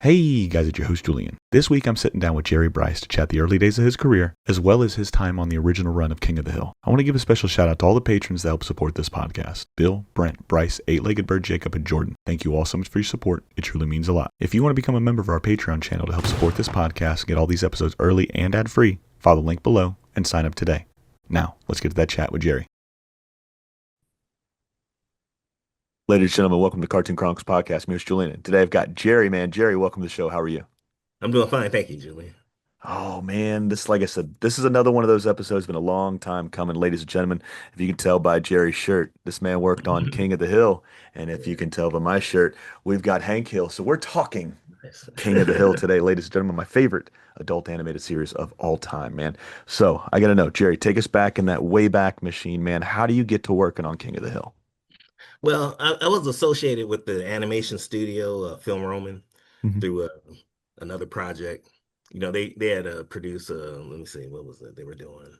Hey guys, it's your host Julian. This week I'm sitting down with Jerry Brice to chat the early days of his career, as well as his time on the original run of King of the Hill. I want to give a special shout out to all the patrons that help support this podcast. Bill, Brent, Bryce, Eight-Legged Bird, Jacob, and Jordan. Thank you all so much for your support. It truly means a lot. If you want to become a member of our Patreon channel to help support this podcast and get all these episodes early and ad-free, follow the link below and sign up today. Now, let's get to that chat with Jerry. Ladies and gentlemen, welcome to Cartoon Chronicles Podcast. I'm your host, Julian. Today I've got Jerry, man. Jerry, welcome to the show. How are you? I'm doing fine, thank you, Julie. Oh man, like I said, this is another one of those episodes. Been a long time coming, ladies and gentlemen. If you can tell by Jerry's shirt, this man worked on King of the Hill, and if you can tell by my shirt, we've got Hank Hill. So we're talking Nice. King of the Hill today, ladies and gentlemen. My favorite adult animated series of all time, man. So I gotta know, Jerry, take us back in that way back machine, man. How do you get to working on King of the Hill? Well, I was associated with the animation studio, Film Roman, Hmm. through another project. They had produced. Let me see, what was it they were doing?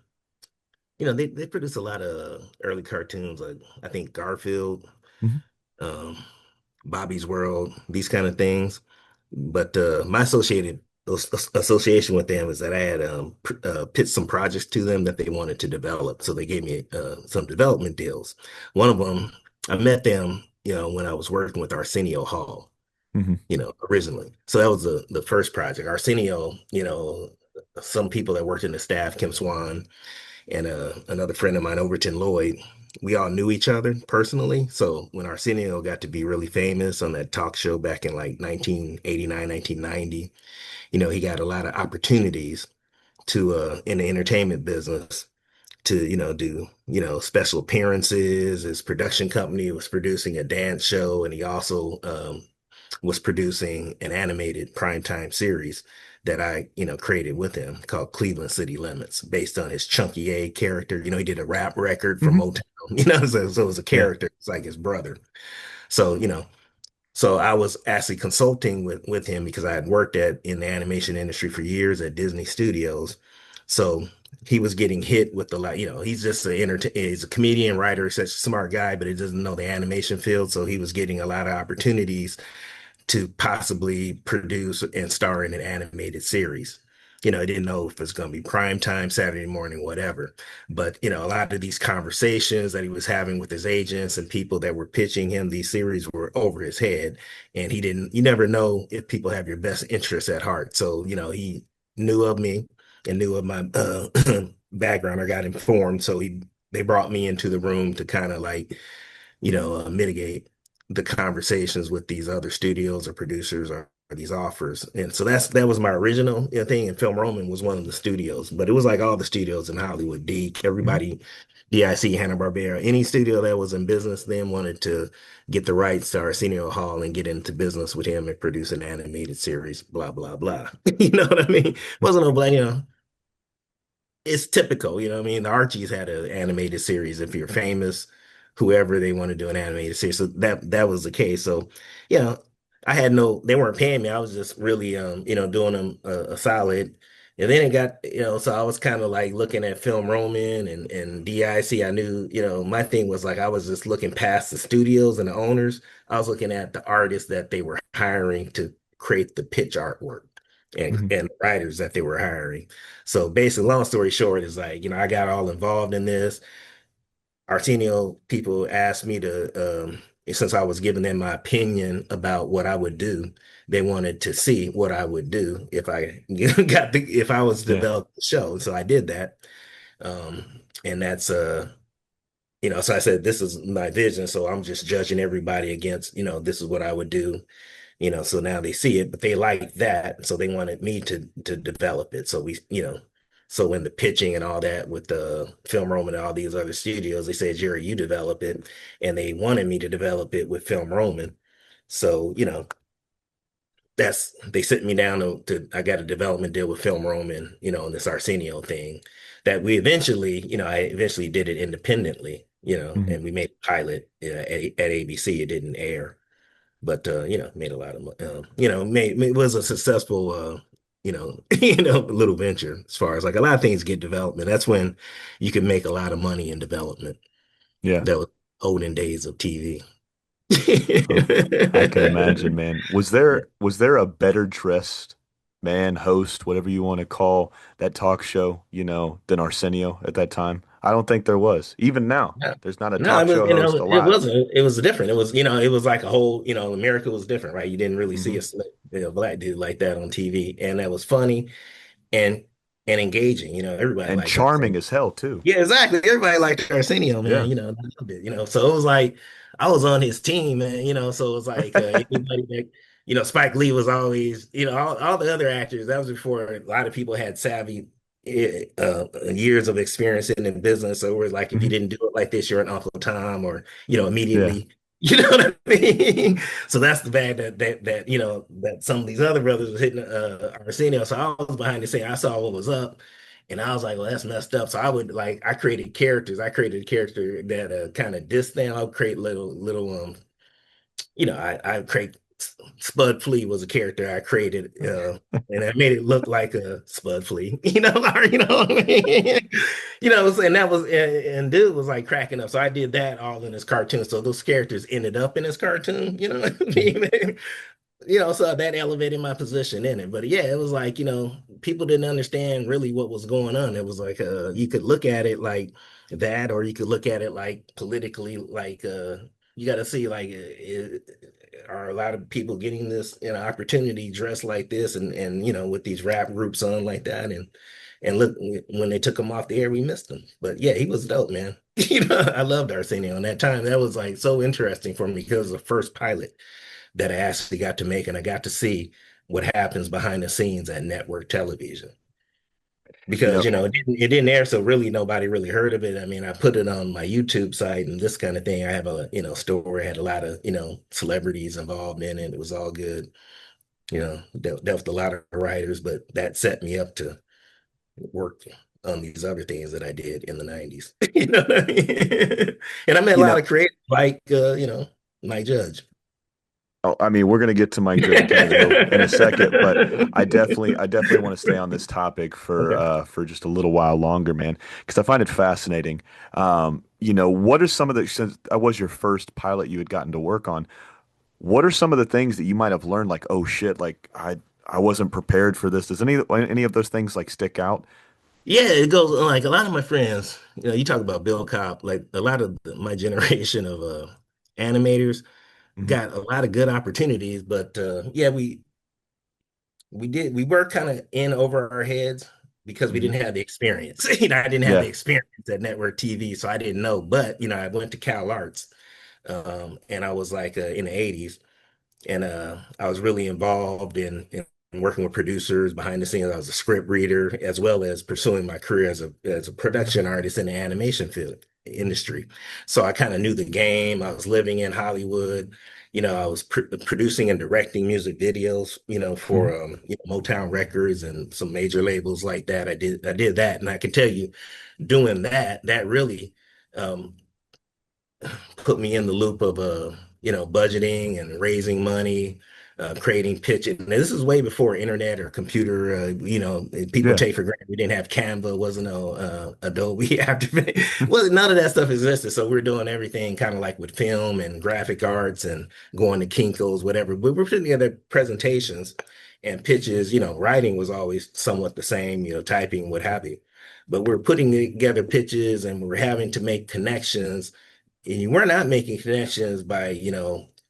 They produced a lot of early cartoons, like I think Garfield, Hmm. um, Bobby's World, these kind of things. But my association with them is that I had pitched some projects to them that they wanted to develop. So they gave me some development deals. One of them, I met them, when I was working with Arsenio Hall, Hmm. originally. So that was the first project. Arsenio, some people that worked in the staff, Kim Swan, and another friend of mine, Overton Lloyd, we all knew each other personally. So when Arsenio got to be really famous on that talk show back in like 1989, 1990, he got a lot of opportunities to in the entertainment business to, do, special appearances. His production company was producing a dance show, and he also was producing an animated primetime series that I, created with him called Cleveland City Limits, based on his Chunky A character. He did a rap record for Hmm. Motown, so it was a Yeah. character. It's like his brother. So, so I was actually consulting with him because I had worked in the animation industry for years at Disney Studios. So he was getting hit with the like, he's just he's a comedian, writer, such a smart guy, but he doesn't know the animation field. So he was getting a lot of opportunities to possibly produce and star in an animated series. I didn't know if it's going to be prime time, Saturday morning, whatever. But, a lot of these conversations that he was having with his agents and people that were pitching him these series were over his head. And you never know if people have your best interests at heart. So, he knew of me and knew of my background. I got informed. So they brought me into the room to kind of like, mitigate the conversations with these other studios or producers or these offers. And so that was my original thing. And Film Roman was one of the studios, but it was like all the studios in Hollywood, Deke, Hmm. everybody, DIC, Hanna-Barbera, any studio that was in business then wanted to get the rights to Arsenio Hall and get into business with him and produce an animated series, blah, blah, blah. You know what I mean? Wasn't no blame, it's typical, you know what I mean? The Archies had an animated series. If you're famous, whoever they want to do an animated series. So that was the case. So, you know, they weren't paying me. I was just really doing them a solid. And then it got, so I was kind of like looking at Film Roman and DIC. I knew, my thing was like I was just looking past the studios and the owners. I was looking at the artists that they were hiring to create the pitch artwork Hmm. and writers that they were hiring. So basically, long story short, is like, I got all involved in this. Arsenio people asked me to, since I was giving them my opinion about what I would do, they wanted to see what I would do if I if I was to Yeah. develop the show. So I did that. And that's, so I said, this is my vision. So I'm just judging everybody against, this is what I would do, so now they see it, but they like that. So they wanted me to develop it. So so in the pitching and all that with the Film Roman and all these other studios, they said, Jerry, you develop it. And they wanted me to develop it with Film Roman. So, they sent me down I got a development deal with Film Roman, on this Arsenio thing that I eventually did it independently, Hmm. and we made a pilot at ABC. It didn't air, but made a lot of money. It was a successful, little venture as far as like a lot of things get development. That's when you can make a lot of money in development. Yeah. That was olden days of TV. Oh, I can imagine, man. Was there a better dressed man, host, whatever you want to call that talk show, than Arsenio at that time? I don't think there was. Even now, No, there's not a no, it talk was, show host it alive. wasn't, it was different. It was, it was like a whole, America was different, right? You didn't really see Hmm. a black dude like that on TV. And that was funny and engaging. Everybody And liked that. charming as hell too. Yeah, exactly. Everybody liked Arsenio, man, Yeah. I loved it, So it was like I was on his team, man, so it was like anybody that, Spike Lee was always, all the other actors, that was before a lot of people had savvy years of experience in the business. So it was like if you Hmm. didn't do it like this, you're an Uncle Tom or, Yeah. immediately, you know what I mean? So that's the bad that that some of these other brothers was hitting Arsenio. So I was behind the scene. I saw what was up. And I was like, well, that's messed up. So I would like, I created characters. I created a character that kind of diss them. I would create little, I create Spud Flea was a character I created, and I made it look like a Spud Flea, or, what I mean? And that was, and dude was like cracking up. So I did that all in his cartoon. So those characters ended up in his cartoon, you know what I Hmm. mean? So that elevated my position in it. But yeah, it was like, people didn't understand really what was going on. It was like you could look at it like that, or you could look at it like politically, like you got to see like are a lot of people getting this opportunity dressed like this and with these rap groups on like that and look when they took him off the air, we missed him. But yeah, he was dope, man. I loved Arsenio on that time. That was like so interesting for me because it was the first pilot that I actually got to make, and I got to see what happens behind the scenes at network television. You Because know, it didn't air, so really nobody really heard of it. I mean, I put it on my YouTube site and this kind of thing. I have a store, had a lot of celebrities involved in it. It was all good. Dealt with a lot of writers, but that set me up to work on these other things that I did in the 90s. You know what I mean? And I met a you lot know, of creators like Mike Judge. Oh, I mean, we're gonna get to Mike Judge of King of the Hill in a second, but I definitely want to stay on this topic Okay. for just a little while longer, man, because I find it fascinating. What are some of the since I was your first pilot you had gotten to work on? What are some of the things that you might have learned, like, oh shit, like I wasn't prepared for this? Does any of those things like stick out? Yeah, it goes like a lot of my friends, you talk about Bill Cobb, like a lot of my generation of animators Hmm. got a lot of good opportunities, but yeah, we were kind of in over our heads because we Hmm. didn't have the experience. I didn't have the Yeah. experience at network TV, so I didn't know. But I went to Cal Arts, and I was like in the 80s and I was really involved in working with producers behind the scenes. I was a script reader as well as pursuing my career as a production artist in the animation field industry. So I kind of knew the game. I was living in Hollywood. I was producing and directing music videos, Hmm. for Motown Records and some major labels like that. I did that, and I can tell you, doing that really um, put me in the loop of budgeting and raising money, creating pitches. And this is way before internet or computer. People Yeah. take for granted we didn't have Canva, wasn't no Adobe After well, none of that stuff existed. So we're doing everything kind of like with film and graphic arts and going to Kinko's, whatever. But we're putting together presentations and pitches. Writing was always somewhat the same. Typing, what have you. But we're putting together pitches and we're having to make connections, and you were not making connections by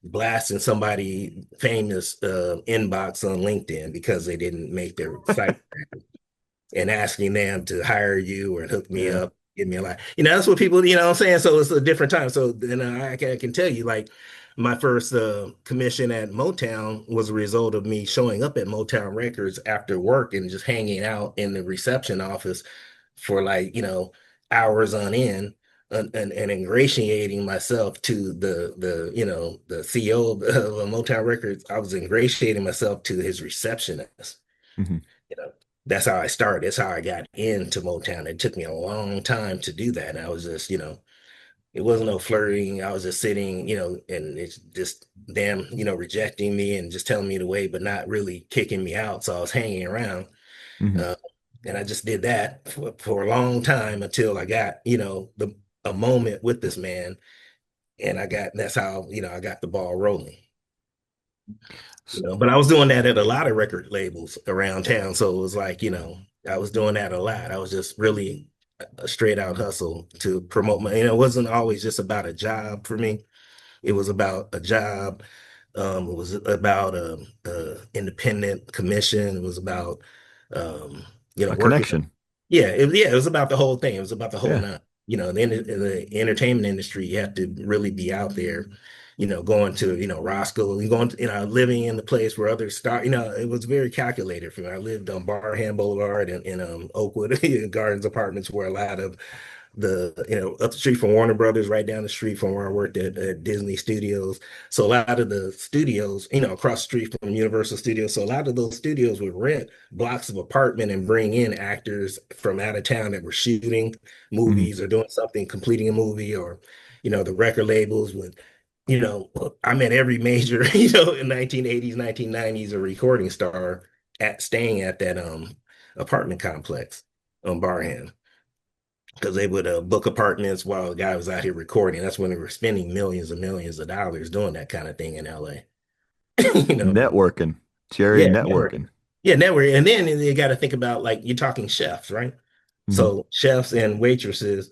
blasting somebody famous inbox on LinkedIn because they didn't make their site and asking them to hire you or hook me Yeah. up, give me a lot. That's what people, what I'm saying. So it's a different time. So then I can tell you, like, my first commission at Motown was a result of me showing up at Motown Records after work and just hanging out in the reception office for like, hours on end. And ingratiating myself to the CEO of Motown Records. I was ingratiating myself to his receptionist. Hmm. you know, that's how I started. That's how I got into Motown. It took me a long time to do that. And I was just, it wasn't no flirting. I was just sitting, and it's just them, rejecting me and just telling me to wait, but not really kicking me out. So I was hanging around. Hmm. Uh, and I just did that for a long time until I got, a moment with this man. and that's how, I got the ball rolling. S- But I was doing that at a lot of record labels around town. So it was like, I was doing that a lot. I was just really a straight out hustle to promote it wasn't always just about a job for me. It was about a job. It was about independent commission. It was about, um, a working. connection. Yeah, it was about the whole thing. It was about the whole Yeah. nine. In the entertainment industry, you have to really be out there, going to, Roscoe, and going to, living in the place where others start, it was very calculated for me. I lived on Barham Boulevard in Oakwood Gardens Apartments, where a lot of up the street from Warner Brothers, right down the street from where I worked at Disney Studios. So a lot of the studios, across the street from Universal Studios. So a lot of those studios would rent blocks of apartment and bring in actors from out of town that were shooting Mhm. movies or doing something, completing a movie, or, the record labels would, I met every major, in 1980s, 1990s, a recording star staying at that apartment complex on Barham, because they would book apartments while the guy was out here recording. That's when they were spending millions and millions of dollars doing that kind of thing in LA. you know, Networking. Jerry yeah, network. networking. Yeah, network. And then you got to think about, like, you're talking chefs, right? Hmm. So chefs and waitresses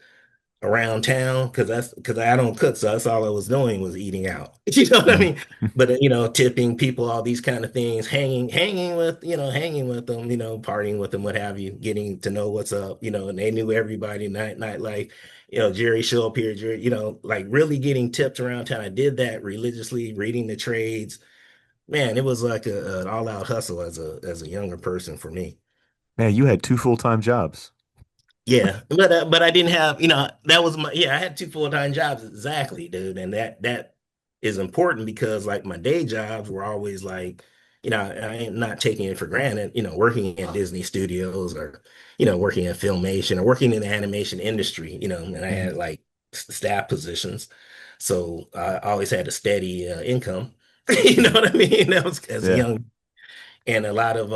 around town, because I don't cook, so that's all I was doing was eating out. You know what I Hmm. mean? But tipping people, all these kind of things, hanging with them, partying with them, what have you, getting to know what's up, and they knew everybody, nightlife, Jerry show up here, Jerry, like really getting tipped around town. I did that religiously, reading the trades. Man, it was like an all-out hustle as a younger person for me. Man, you had two full-time jobs. Yeah, but I didn't have, that was I had two full-time jobs, exactly, dude. And that is important, because like my day jobs were always like, I am not taking it for granted, working in Disney Studios, or, working in filmation, or working in the animation industry, and I Hmm. had like staff positions. So I always had a steady income. You know what I mean? That was as a Yeah. young, and a lot of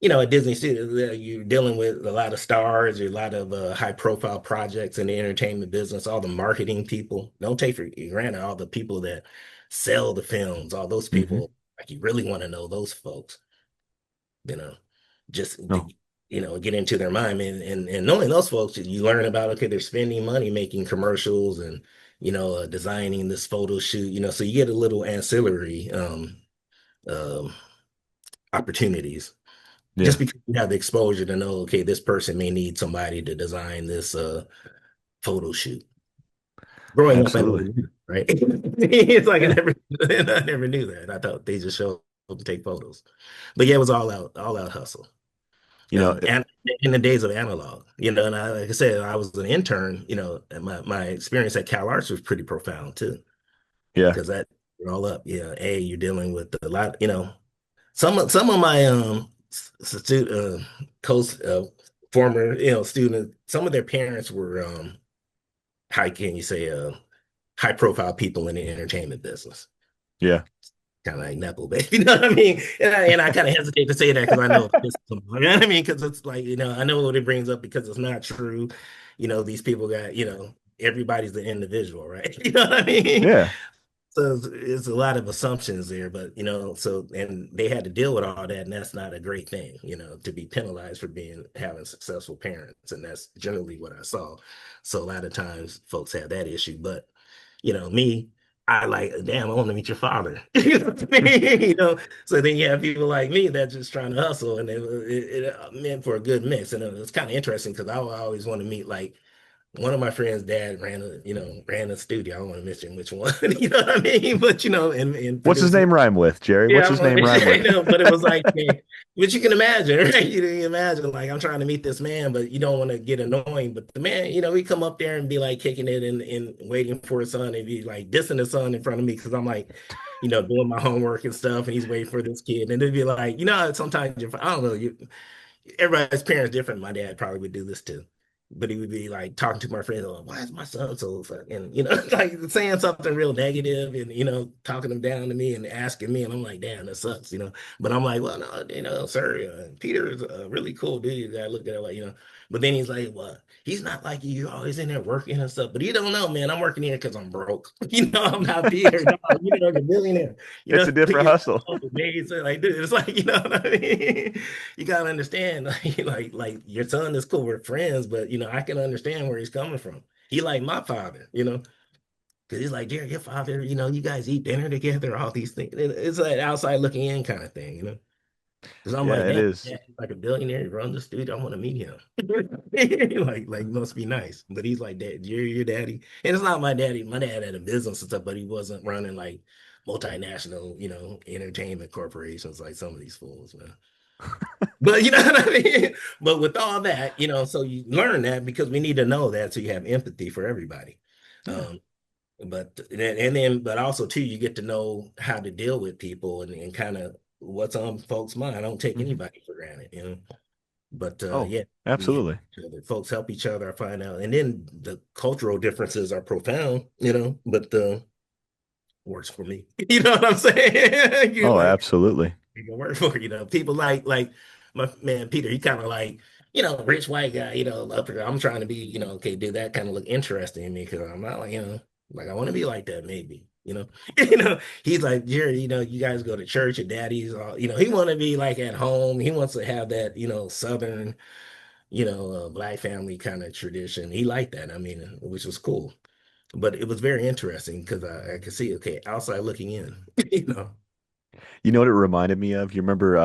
at Disney Studios, you're dealing with a lot of stars, a lot of high profile projects in the entertainment business. All the marketing people, don't take for granted all the people that sell the films, all those Hmm. people. Like, you really want to know those folks, you know just to, No. get into their mind, and knowing those folks, you learn about, okay, they're spending money making commercials, and designing this photo shoot, so you get a little ancillary um opportunities, just Yeah. because you have the exposure to know, okay, this person may need somebody to design this photo shoot. Growing up, I never Absolutely. knew, right? It's like I Yeah. never, I never knew that. I thought they just show up to take photos, but yeah, it was all out hustle. You know, And in the days of analog, and like I said, I was an intern. And my experience at Cal Arts was pretty profound too, yeah. because that all up, you're dealing with a lot, some of my stu coast former students, some of their parents were how can you say high profile people in the entertainment business, Yeah. kind of like nepo baby. You know what I mean? And I kind of hesitate to say that, because I know it pisses them off. You know what I mean? Because it's like, I know what it brings up, because it's not true. These people got, everybody's the individual, right? You know what I mean? Yeah. So it's a lot of assumptions there, but and they had to deal with all that, and that's not a great thing, to be penalized for having successful parents, and that's generally what I saw. So a lot of times folks have that issue, but me, I like, damn, I want to meet your father. You know what I mean? So then you have people like me that just trying to hustle, and it meant for a good mix, and it's kind of interesting, because I always want to meet, like, one of my friends' dad ran a studio. I don't want to mention which one, you know what I mean? But and What's his producing. name rhyme with, Jerry? Yeah, What's I his don't want name rhyme with? to, but it was like, man, but you can imagine, right? You can imagine, like, I'm trying to meet this man, but you don't want to get annoying. But the man, he come up there and be like kicking it, and waiting for his son, and be like dissing his son in front of me, because I'm like, doing my homework and stuff, and he's waiting for this kid, and it'd be like, sometimes I don't know, everybody's parents different. My dad probably would do this too. but he would be like talking to my friends, like, why is my son so fucking, like saying something real negative and, talking them down to me and asking me. And I'm like, damn, that sucks. But I'm like, well, no, sir, Peter is a really cool dude. I looked at it like. But then he's like, well, he's not like you. You're always in there working and stuff. But you don't know, man. I'm working here because I'm broke. I'm not Peter, dog. Like a millionaire. It's a different You hustle. know, days, like, dude, it's like, what I mean? You gotta understand, like your son is cool. We're friends, but I can understand where he's coming from. He like my father. Because he's like, Jerry, your father, you guys eat dinner together, all these things. It's like outside looking in kind of thing. Because I'm Yeah, like, it damn, is. yeah, he's like a billionaire, he runs the studio. I want to meet him. Like must be nice. But he's like, Dad, Jerry, your daddy. And it's not my daddy. My dad had a business and stuff, but he wasn't running like multinational, entertainment corporations like some of these fools, man. But you know what I mean? But with all that, so you learn that because we need to know that so you have empathy for everybody. Yeah. Um, but also too, you get to know how to deal with people and kind of what's on folks' mind. I don't take Hmm. anybody for granted. But Oh, yeah, we help absolutely. each other. Folks help each other. I find out, and then the cultural differences are profound. But works for me. You know what I'm saying? You're Oh, like absolutely. it can work for people like my man Peter. He kind of like rich white guy. Upper. I'm trying to be okay. Do that kind of look interesting to me because I'm not like like I want to be like that maybe. He's like Jerry. You guys go to church. Your daddy's all. He want to be like at home. He wants to have that Southern Black family kind of tradition. He liked that. I mean, which was cool. But it was very interesting because I could see okay outside looking in. you know. You know what it reminded me of? You remember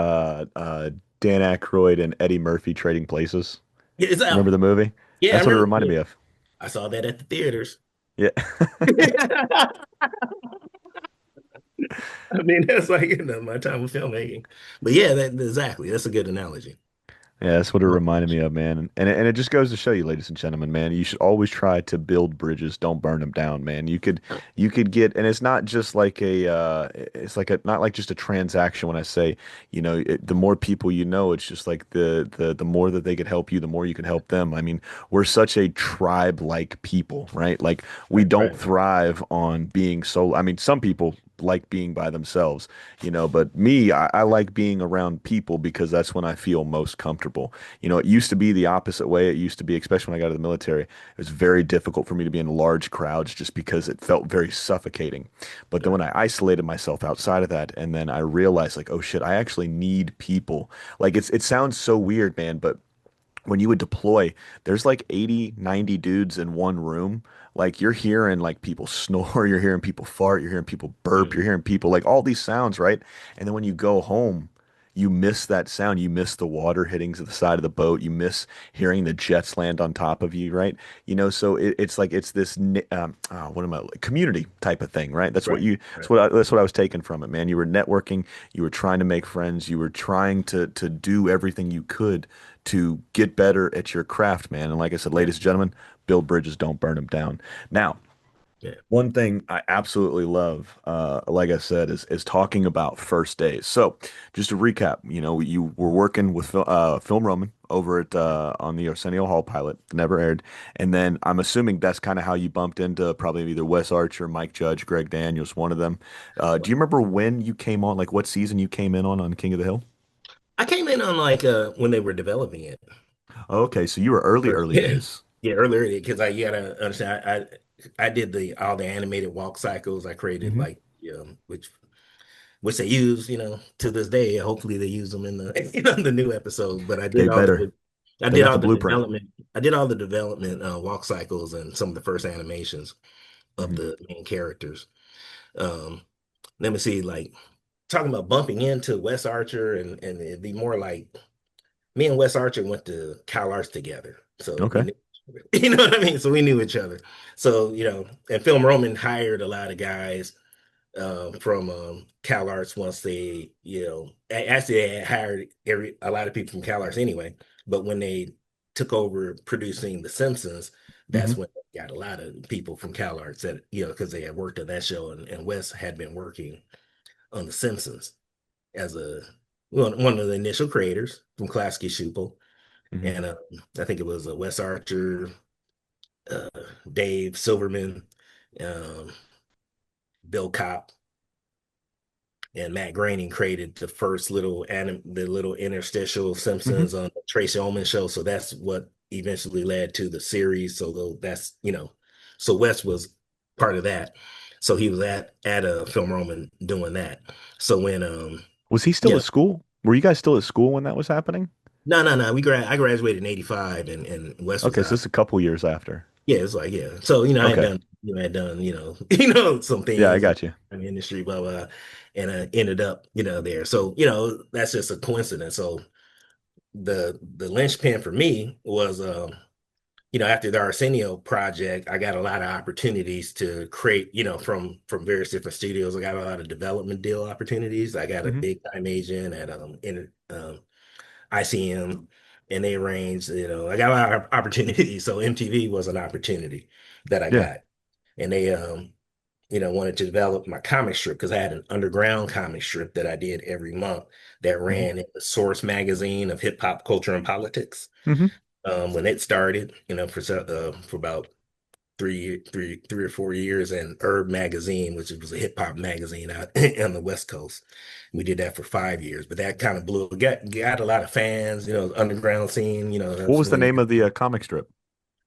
Dan Aykroyd and Eddie Murphy trading places? Yeah, it's You remember out. the movie? Yeah, I That's what it remember. reminded me of. I saw that at the theaters. Yeah. I mean, that's like my time with filmmaking. But yeah, exactly. That's a good analogy. Yeah, that's what it reminded me of, man. And it just goes to show you, ladies and gentlemen, man, you should always try to build bridges, don't burn them down, man. You could get, and it's not just like it's like a not like just a transaction when I say, the more people you know, it's just like the more that they could help you, the more you can help them. I mean, we're such a tribe-like people, right? Like we Right, don't right. thrive on being solo. I mean, some people like being by themselves, but me, I like being around people because that's when I feel most comfortable. It used to be the opposite way. It used to be, especially when I got to the military, it was very difficult for me to be in large crowds just because it felt very suffocating. But then Sure. when I isolated myself outside of that, and then I realized like, oh shit, I actually need people. Like it sounds so weird, man, but when you would deploy, there's like 80, 90 dudes in one room. Like you're hearing like people snore, you're hearing people fart, you're hearing people burp, you're Mhm. hearing people like all these sounds, right? And then when you go home, you miss that sound. You miss the water hitting to the side of the boat. You miss hearing the jets land on top of you, right? So it's like it's this what am I like, community type of thing, right? That's what Right, you right. that's what I was taking from it, man. You were networking, you were trying to make friends, you were trying to do everything you could to get better at your craft, man. And like I said, Yeah, ladies and gentlemen, build bridges, don't burn them down. Now, yeah. one thing I absolutely love, like I said, is talking about first days. So, just to recap, you were working with Film Roman over at on the Arsenio Hall pilot, never aired, and then I'm assuming that's kind of how you bumped into probably either Wes Archer, Mike Judge, Greg Daniels, one of them. Do you remember when you came on, like what season you came in on King of the Hill? I came in on like when they were developing it. Okay, so you were early, early Yeah, days. yeah, earlier because I you gotta understand. I did the all the animated walk cycles. I created Hmm. like which they use to this day. Hopefully they use them in the the new episodes. But They better. I They did got the all the blueprint. development. I did all the development walk cycles and some of the first animations of Hmm. the main characters. Um, Let me see, like talking about bumping into Wes Archer and it'd be more like me and Wes Archer went to Cal Arts together. So we Okay. knew, you know what I mean? So we knew each other. So, and Film Roman hired a lot of guys from Cal Arts once they, actually they had hired a lot of people from Cal Arts anyway. But when they took over producing The Simpsons, Hmm. that's when they got a lot of people from Cal Arts that, because they had worked on that show and Wes had been working on The Simpsons as one of the initial creators from Klasky Schuple. Hmm. and I think it was Wes Archer, uh, Dave Silverman, um, Bill Kopp, and Matt Groening created the first the little interstitial Hmm. Simpsons on the Tracy Ullman show. So that's what eventually led to the series. So that's so Wes was part of that. So he was at a film room doing that. So when Was he still yeah, at school? Were you guys still at school when that was happening? no, I graduated in '85 and Wes was Okay, so out. this is a couple years after. Yeah, it's like yeah. So I had Okay. done some Yeah, I things in got you. the industry, blah blah, and I ended up there. So that's just a coincidence. So the linchpin for me was after the Arsenio project, I got a lot of opportunities to create from various different studios. I got a lot of development deal opportunities. I got a Hmm. big time agent at ICM, and they arranged, I got a lot of opportunities. So MTV was an opportunity that I Yeah. got. And they wanted to develop my comic strip because I had an underground comic strip that I did every month that Hmm. ran in the Source magazine of hip hop culture and politics. Hmm. When it started, for about 3 or 4 years, and Herb magazine, which was a hip hop magazine out on the West Coast. We did that for 5 years, but that kind of got a lot of fans, underground scene, What that's was the when you name of the comic strip?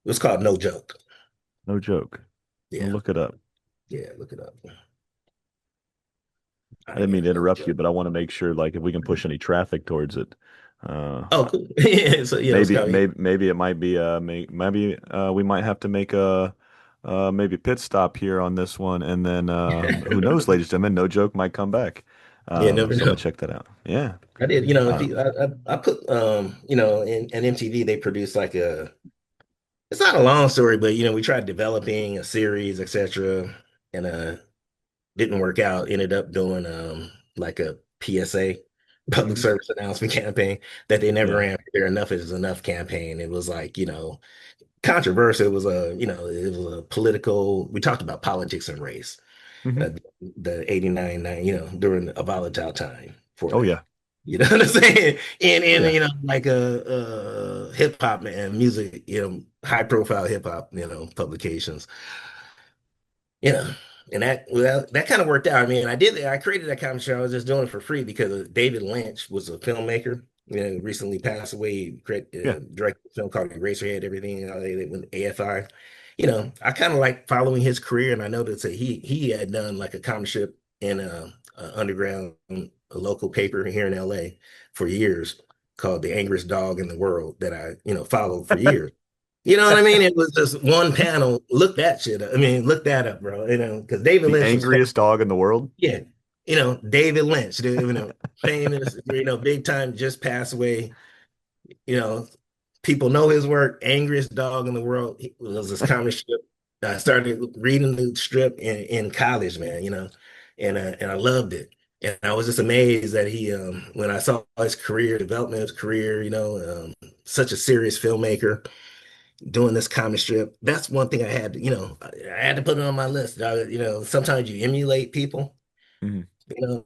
it was called No Joke. No joke. I'll Yeah, look it up. yeah, look it up. I didn't Yeah, mean to No interrupt you, Joke. but I want to make sure, like, if we can push any traffic towards it. Uh, Oh, cool. Yeah, so it's maybe, called. maybe it might be, maybe we might have to make a, maybe pit stop here on this one, and then who knows, ladies and gentlemen, no joke might come back. Yeah, never So I'm gonna know. check that out. Yeah. I did, if Uh, you, I put, in MTV, they produced like it's not a long story, but we tried developing a series, etc. And didn't work out. Ended up doing like a PSA, public mhm. service announcement campaign that they never Yeah. ran. There enough is enough campaign. It was like, controversial. It was a political. We talked about politics and race. Hmm. Uh, the '89, during a volatile time for Oh that. yeah. You know what I'm saying? And Oh yeah. like hip hop and music, high profile hip hop, publications. Yeah. And that kind of worked out. I mean, I created that comic show. I was just doing it for free because David Lynch was a filmmaker, recently passed away. He Yeah. directed a film called Eraserhead, everything with AFI. I kind of like following his career, and I noticed that he had done like a comic strip in a underground, a local paper here in LA for years called The Angriest Dog in the World that I, followed for years. You know what I mean? It was just one panel. Look that shit up. I mean, look that up, bro. Because David The Lynch was angriest dog in the world. yeah, David Lynch, famous, big time, just passed away. You know, People know his work. Angriest dog in the world. It was this comic strip. I started reading the strip in college, man. And I loved it. And I was just amazed that he, when I saw his career, development of his career, such a serious filmmaker doing this comic strip. That's one thing I had to, I had to put it on my list. Sometimes you emulate people, Hmm.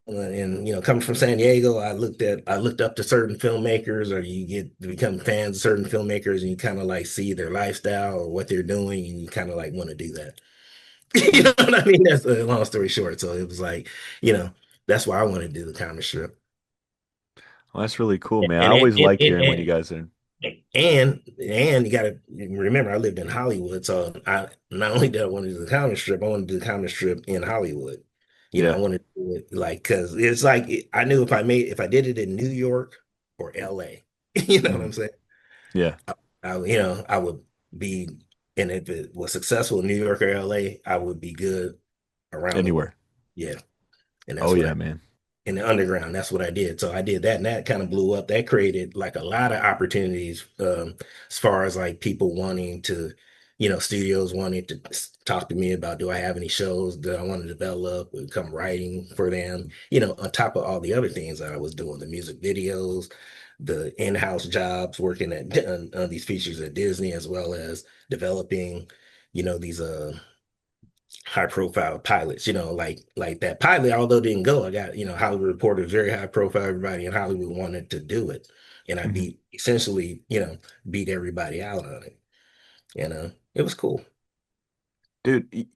and coming from San Diego, I looked up to certain filmmakers, or you get to become fans of certain filmmakers, and you kind of like see their lifestyle or what they're doing, and you kind of like want to do that. You Yeah. know what I mean? That's a long story short. So it was like, you know, that's why I wanted to do the comic strip. Well, that's really cool, man. I And always like hearing when you guys are. and you got to remember, I lived in Hollywood, so I not only did I want to do the comic strip, I wanted to do the comic strip in Hollywood. I Yeah. wanted to do it like because it's like I knew if I did it in New York or LA, you know what Hmm. I'm saying? Yeah. I would be, and if it was successful in New York or LA, I would be good around the world. Anywhere. Yeah, and that's Oh what yeah, I man. in the underground. That's what I did. So I did that, and that kind of blew up. That created like a lot of opportunities, as far as like people wanting to, studios wanting to talk to me about, do I have any shows that I want to develop and come writing for them, on top of all the other things that I was doing, the music videos, the in-house jobs, working on these features at Disney, as well as developing, these high profile pilots, like that pilot, although didn't go, I got, Hollywood Reporter, very high profile, everybody in Hollywood wanted to do it. And I Mhm. beat essentially, beat everybody out on it. It was cool. Dude,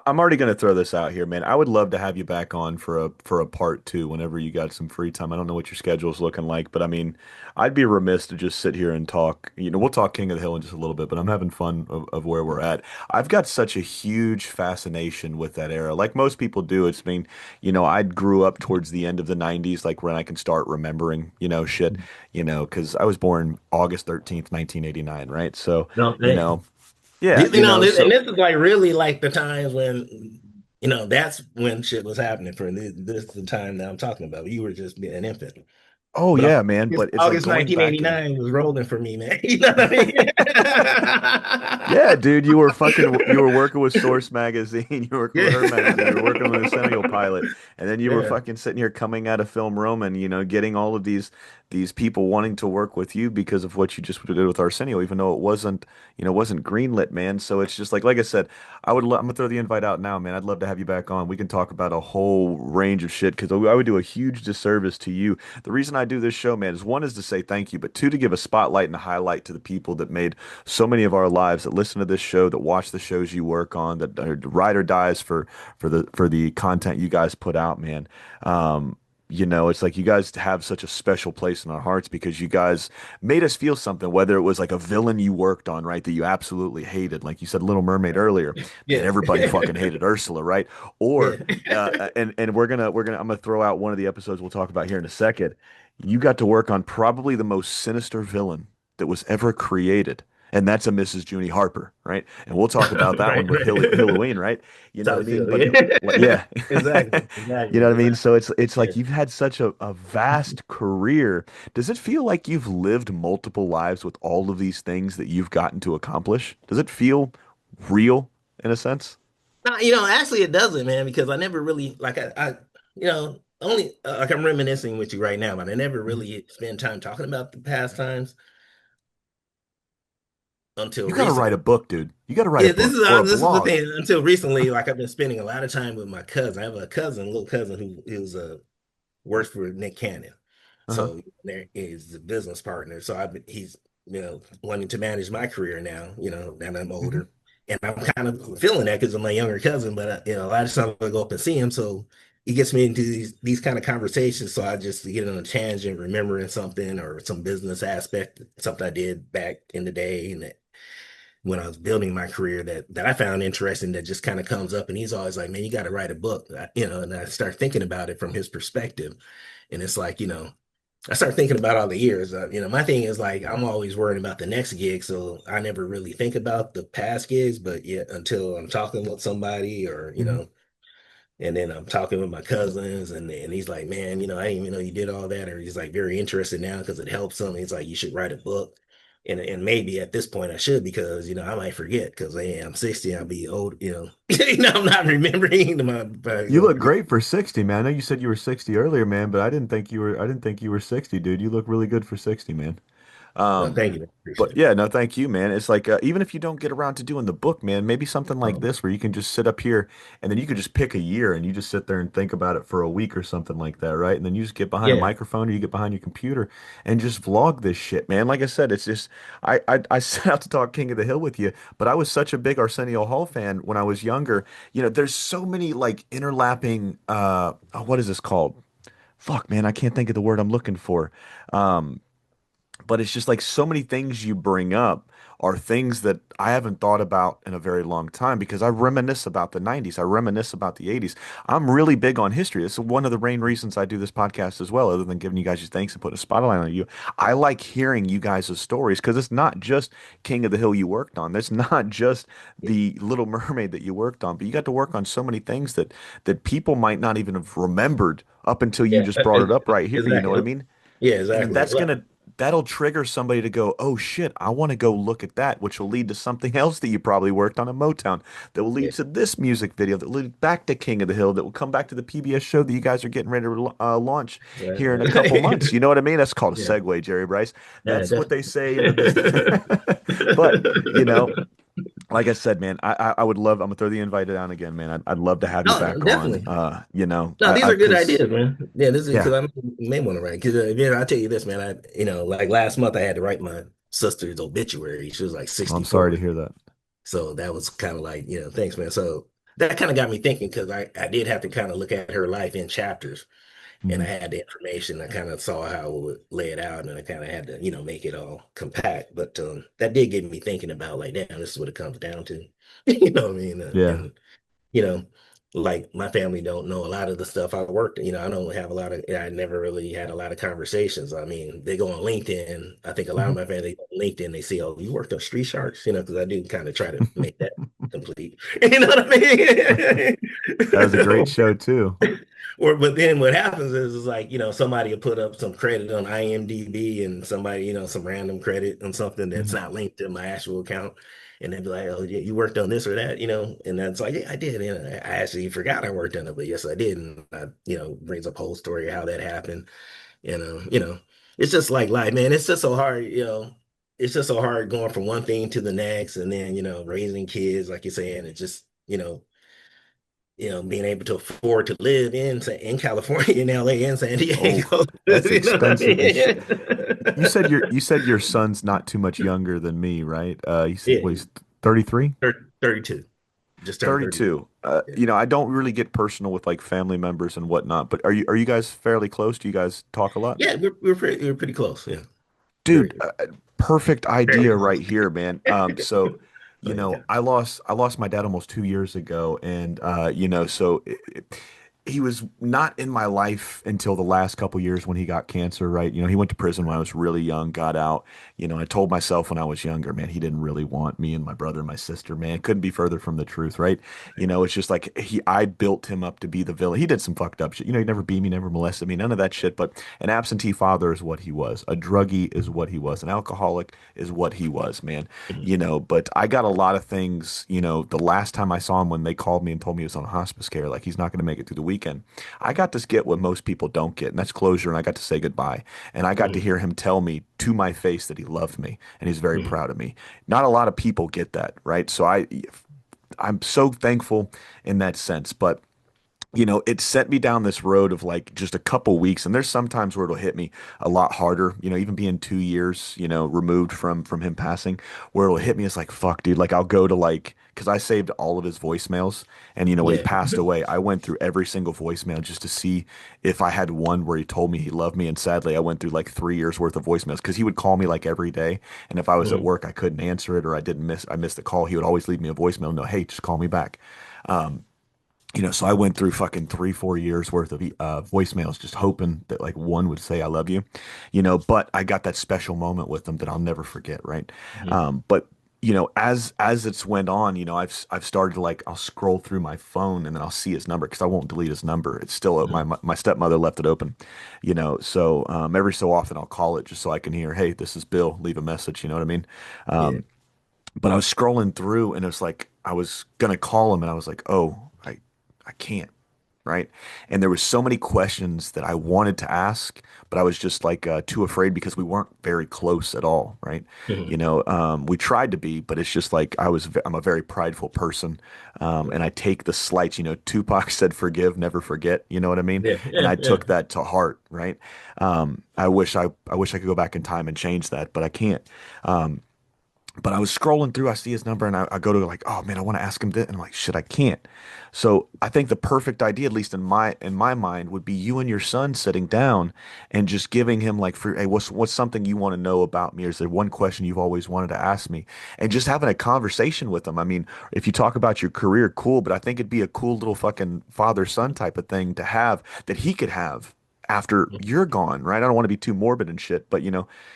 I'm already going to throw this out here, man. I would love to have you back on for a part two whenever you got some free time. I don't know what your schedule's looking like, but I mean, I'd be remiss to just sit here and talk. We'll talk King of the Hill in just a little bit, but I'm having fun of where we're at. I've got such a huge fascination with that era. Like most people do, I mean, I grew up towards the end of the 90s, like when I can start remembering, shit, because I was born August 13th, 1989, right? So, No, you they, know, yeah, and so. this is like really like the times when, that's when shit was happening for this is the time that I'm talking about. You were just being an infant. Oh But yeah, man. But it's like August going back and 1989 was rolling for me, man. You know what I mean? yeah, dude, you were working with Source Magazine, you were working with Her Magazine, you were working with Arsenio Pilot, and then you were Yeah, fucking sitting here coming out of Film Roman, getting all of these people wanting to work with you because of what you just did with Arsenio, even though it wasn't greenlit, man. So it's just like I said, I'm gonna throw the invite out now, man. I'd love to have you back on. We can talk about a whole range of shit because I would do a huge disservice to you. The reason I do this show, man, is one is to say thank you, but two to give a spotlight and a highlight to the people that made so many of our lives, that listen to this show, that watch the shows you work on, that are ride or dies for the content you guys put out, man. It's like you guys have such a special place in our hearts because you guys made us feel something, whether it was like a villain you worked on, right, that you absolutely hated. Like you said, Little Mermaid earlier, man, yeah, everybody fucking hated Ursula, right? Or, yeah. and I'm gonna throw out one of the episodes we'll talk about here in a second. You got to work on probably the most sinister villain that was ever created. And that's a Mrs. Junie Harper, right? And we'll talk about that Right, one with right. Halloween, right? You know what I So, mean? But yeah. yeah, Exactly, you know exactly, what I mean? exactly. So it's Yeah. like you've had such a vast career. Does it feel like you've lived multiple lives with all of these things that you've gotten to accomplish? Does it feel real in a sense? No, actually it doesn't, man, because I never really like only like I'm reminiscing with you right now, but I never Mhm. really spend time talking about the past times until You got to write recently. a book, dude. You got to write a Yeah, book or a this is the blog. thing. Until recently, like I've been spending a lot of time with my cousin. I have a cousin, little cousin who's works for Nick Cannon. Uh-huh. So there is a business partner. So he's wanting to manage my career now. And I'm Hmm. older, and I'm kind of feeling that because of my younger cousin. But a lot of times I go up and see him, so he gets me into these kind of conversations. So I just get on a tangent, remembering something or some business aspect, something I did back in the day, and when I was building my career that I found interesting that just kind of comes up. And he's always like, man, you got to write a book, and I start thinking about it from his perspective. And it's like, I start thinking about all the years. My thing is like, I'm always worrying about the next gig. So I never really think about the past gigs, but yet until I'm talking with somebody or, Hmm. and then I'm talking with my cousins, and he's like, man, I didn't even know you did all that. Or he's like very interested now because it helps him. He's like, you should write a book. And maybe at this point I should because I might forget because hey, I'm 60, I'll be old, I'm not remembering You look great for 60, man. I know you said you were 60 earlier, man, but I didn't think you were 60, dude. You look really good for 60, man. no, Um, thank you. but Appreciate yeah, that. no, thank you, man. It's like even if you don't get around to doing the book, man, maybe something like Um, this where you can just sit up here and then you could just pick a year and you just sit there and think about it for a week or something like that, right? And then you just get behind a yeah. microphone or you get behind your computer and just vlog this shit, man. Like I said, it's just I set out to talk King of the Hill with you, but I was such a big Arsenio Hall fan when I was younger. There's so many like interlapping what is this called? Fuck, man, I can't think of the word I'm looking for. Um, but it's just like so many things you bring up are things that I haven't thought about in a very long time because I reminisce about the 90s. I reminisce about the 80s. I'm really big on history. It's one of the main reasons I do this podcast as well, other than giving you guys your thanks and putting a spotlight on you. I like hearing you guys' stories because it's not just King of the Hill you worked on. It's not just the Little Mermaid that you worked on, but you got to work on so many things that people might not even have remembered up until you Yeah, just brought it up right here. You know what I exactly. mean? Yeah, And exactly. that'll trigger somebody to go, oh shit, I want to go look at that, which will lead to something else that you probably worked on in Motown, that will Yeah, lead to this music video, that will lead back to King of the Hill, that will come back to the PBS show that you guys are getting ready to launch here in a couple months. You know what I mean? That's called a yeah, segue, Jerry Bryce. yeah, That's what they definitely. say in the business. But, you know, like I said, man, I would love. I'm gonna throw the invite down again, man. I'd love to have you No, back on. definitely. No, these I are good because ideas, man. Yeah, this is because yeah. I may want to write. Because yeah, I tell you this, man. Like last month, I had to write my sister's obituary. She was like Well, I'm sorry to 64. hear that. So that was kind of like, thanks, man. So that kind of got me thinking because I did have to kind of look at her life in chapters, and Hmm. I had the information. I kind of saw how it would lay it out, and I kind of had to, make it all compact. But that did get me thinking about like, damn, this is what it comes down to. You know what I mean? Yeah. And you know, like my family don't know a lot of the stuff I worked. I don't have a lot of. I never really had a lot of conversations. I mean, they go on LinkedIn. I think a lot Hmm. of my family go on LinkedIn. They see, oh, you worked on Street Sharks, because I do kind of try to make that complete. You know what I That was a great mean? show too. But then what happens is like, somebody will put up some credit on IMDb and somebody, some random credit on something that's Hmm. not linked to my actual account. And they'd be like, oh, yeah, you worked on this or that, and that's like, yeah, I did. And I actually forgot I worked on it, but yes, I did. And I, brings up a whole story of how that happened. It's just like life, man. It's just so hard, it's just so hard going from one thing to the next. And then, raising kids, like you're saying, it just, being able to afford to live in California, in LA, and San Oh, Diego. that's You know what I expensive as shit. mean? You said your son's not too much younger than me, right? You said Yeah, what, he's 33? 32. Just turned 32. 32. Yeah, I don't really get personal with like family members and whatnot, but are you guys fairly close? Do you guys talk a lot? yeah, we're pretty close. Yeah, Dude, very, perfect very idea right close. here, man. So, Oh yeah. I lost my dad almost 2 years ago, and he was not in my life until the last couple years when he got cancer, right? He went to prison when I was really young, got out. I told myself when I was younger, man, he didn't really want me and my brother and my sister, man. Couldn't be further from the truth, right? It's just like I built him up to be the villain. He did some fucked up shit. He never beat me, never molested me, none of that shit. But an absentee father is what he was. A druggie is what he was. An alcoholic is what he was, man. Mhm. But I got a lot of things, the last time I saw him when they called me and told me he was on hospice care, like he's not going to make it through the weekend. I got to get what most people don't get, and that's closure. And I got to say goodbye. And I got to Mhm. hear him tell me to my face that he loved me and he's very Mhm. proud of me. Not a lot of people get that, right? So I'm so thankful in that sense. But it set me down this road of like just a couple weeks, and there's sometimes where it'll hit me a lot harder. Even being 2 years, removed from him passing, where it'll hit Mhm. me as like, fuck, dude. Like I'll go to like, because I saved all of his voicemails, and when he Yeah. passed away, I went through every single voicemail just to see if I had one where he told me he loved me. And sadly, I went through like 3 years worth of voicemails because he would call me like every day, and if I was at Mhm. work, I couldn't answer it or I missed the call. He would always leave me a voicemail. No, hey, just call me back. So I went through fucking 3, 4 years worth of voicemails, just hoping that like one would say I love you, But I got that special moment with them that I'll never forget, right? Mhm. But as it's went on, I've started to like I'll scroll through my phone and then I'll see his number because I won't delete his number. It's still Mhm. my stepmother left it open, So every so often I'll call it just so I can hear, hey, this is Bill. Leave a message. You know what I mean? Yeah. But I was scrolling through and it was like I was gonna call him and I was like, oh, I can't, right? And there was so many questions that I wanted to ask, but I was just like too afraid because we weren't very close at all, right? Mhm. We tried to be, but it's just like I'm a very prideful person, and I take the slights. Tupac said, "Forgive, never forget." You know what I mean? Yeah. And Yeah. I Yeah. took that to heart, right? I wish I could go back in time and change that, but I can't. But I was scrolling through, I see his number, and I go to like, oh man, I want to ask him this, and I'm like, shit, I can't. So I think the perfect idea, at least in my mind, would be you and your son sitting down and just giving him like, hey, what's something you want to know about me? Or is there one question you've always wanted to ask me? And just having a conversation with him. I mean, if you talk about your career, cool, but I think it'd be a cool little fucking father son type of thing to have that he could have after Mhm. you're gone, right? I don't want to be too morbid and shit, but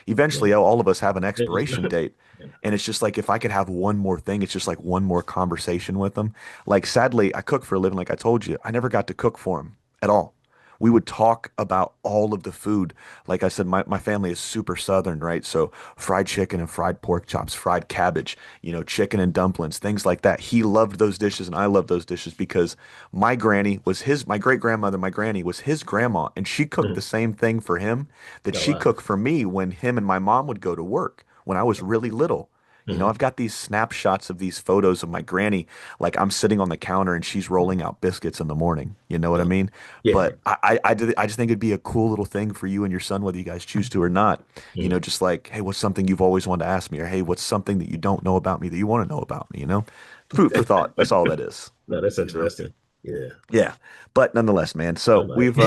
eventually Yeah. all of us have an Yeah. expiration date. Yeah. And it's just like if I could have one more thing, it's just like one more conversation with them. Like sadly, I cook for a living, like I told you. I never got to cook for him at all. We would talk about all of the food. Like I said, my family is super southern, right? So fried chicken and fried pork chops, fried cabbage, chicken and dumplings, things like that. He loved those dishes and I love those dishes because my great grandmother, my granny was his grandma, and she cooked the Mhm. same thing for him that Oh, she wow. cooked for me when him and my mom would go to work when I was really little. You know, Hmm. I've got these snapshots of these photos of my granny, like I'm sitting on the counter and she's rolling out biscuits in the morning. You know what I Yeah. mean? Yeah. But I just think it'd be a cool little thing for you and your son, whether you guys choose to or not. You know, Mhm. just like, hey, what's something you've always wanted to ask me? Or hey, what's something that you don't know about me that you want to know about me? You know, food for thought. That's all that is. No, that's You know? interesting. Yeah. Yeah. But nonetheless, man. I So might. we've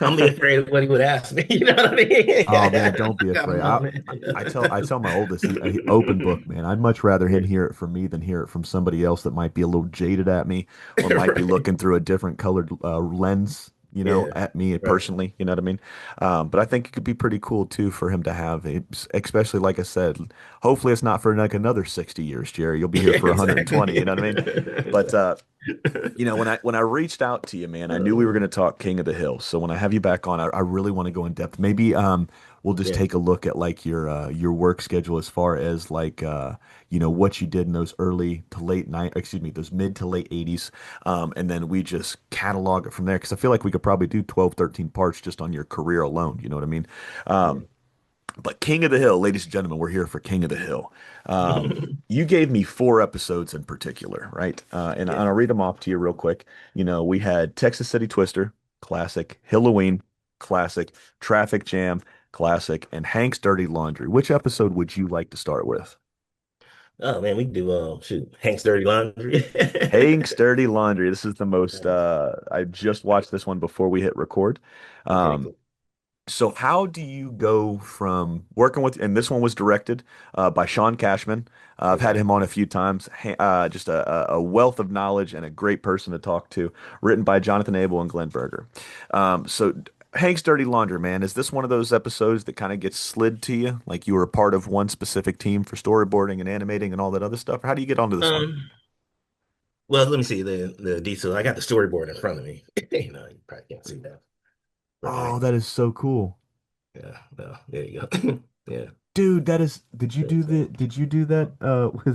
I'm be afraid of what he would ask me. You know what I mean? Oh man, don't be I gotta afraid. know, I man. I tell my oldest, he open book, man. I'd much rather him hear it from me than hear it from somebody else that might be a little jaded at me or might be Right. looking through a different colored lens, Yeah. at me Right. personally. You know what I mean? But I think it could be pretty cool too for him to have, especially like I said. Hopefully, it's not for like another 60 years, Jerry. You'll be here Yeah, for 120. exactly. You know what I mean? But Exactly. when I reached out to you, man, I knew we were Uh, going to talk King of the Hill. So when I have you back on, I really want to go in depth. Maybe we'll just yeah. take a look at like your work schedule as far as like what you did in those early to late night, excuse me, those mid to late 80s, and then we just catalog it from there because I feel like we could probably do 12, 13 parts just on your career alone. You know what I mean? Yeah. But King of the Hill, ladies and gentlemen, we're here for King of the Hill. You gave me four episodes in particular, right? And Yeah. I'll read them off to you real quick. We had Texas City Twister, classic, Halloween, classic, Traffic Jam, classic, and Hank's Dirty Laundry. Which episode would you like to start with? Oh man, we can do shoot, Hank's Dirty Laundry. Hank's Dirty Laundry. This is the most, I just watched this one before we hit record. Okay, Um, cool. So how do you go from working with, and this one was directed by Sean Cashman. I've had Okay. him on a few times. Just a wealth of knowledge and a great person to talk to. Written by Jonathan Abel and Glenn Berger. So Hank's Dirty Laundry, man, is this one of those episodes that kind of gets slid to you, like you were a part of one specific team for storyboarding and animating and all that other stuff? Or how do you get onto this one? Um, well, let me see the detail. I got the storyboard in front of me. You probably can't see that. But Oh, that is so cool. no, there you go. Yeah. Dude, that is, did you do So, did you do that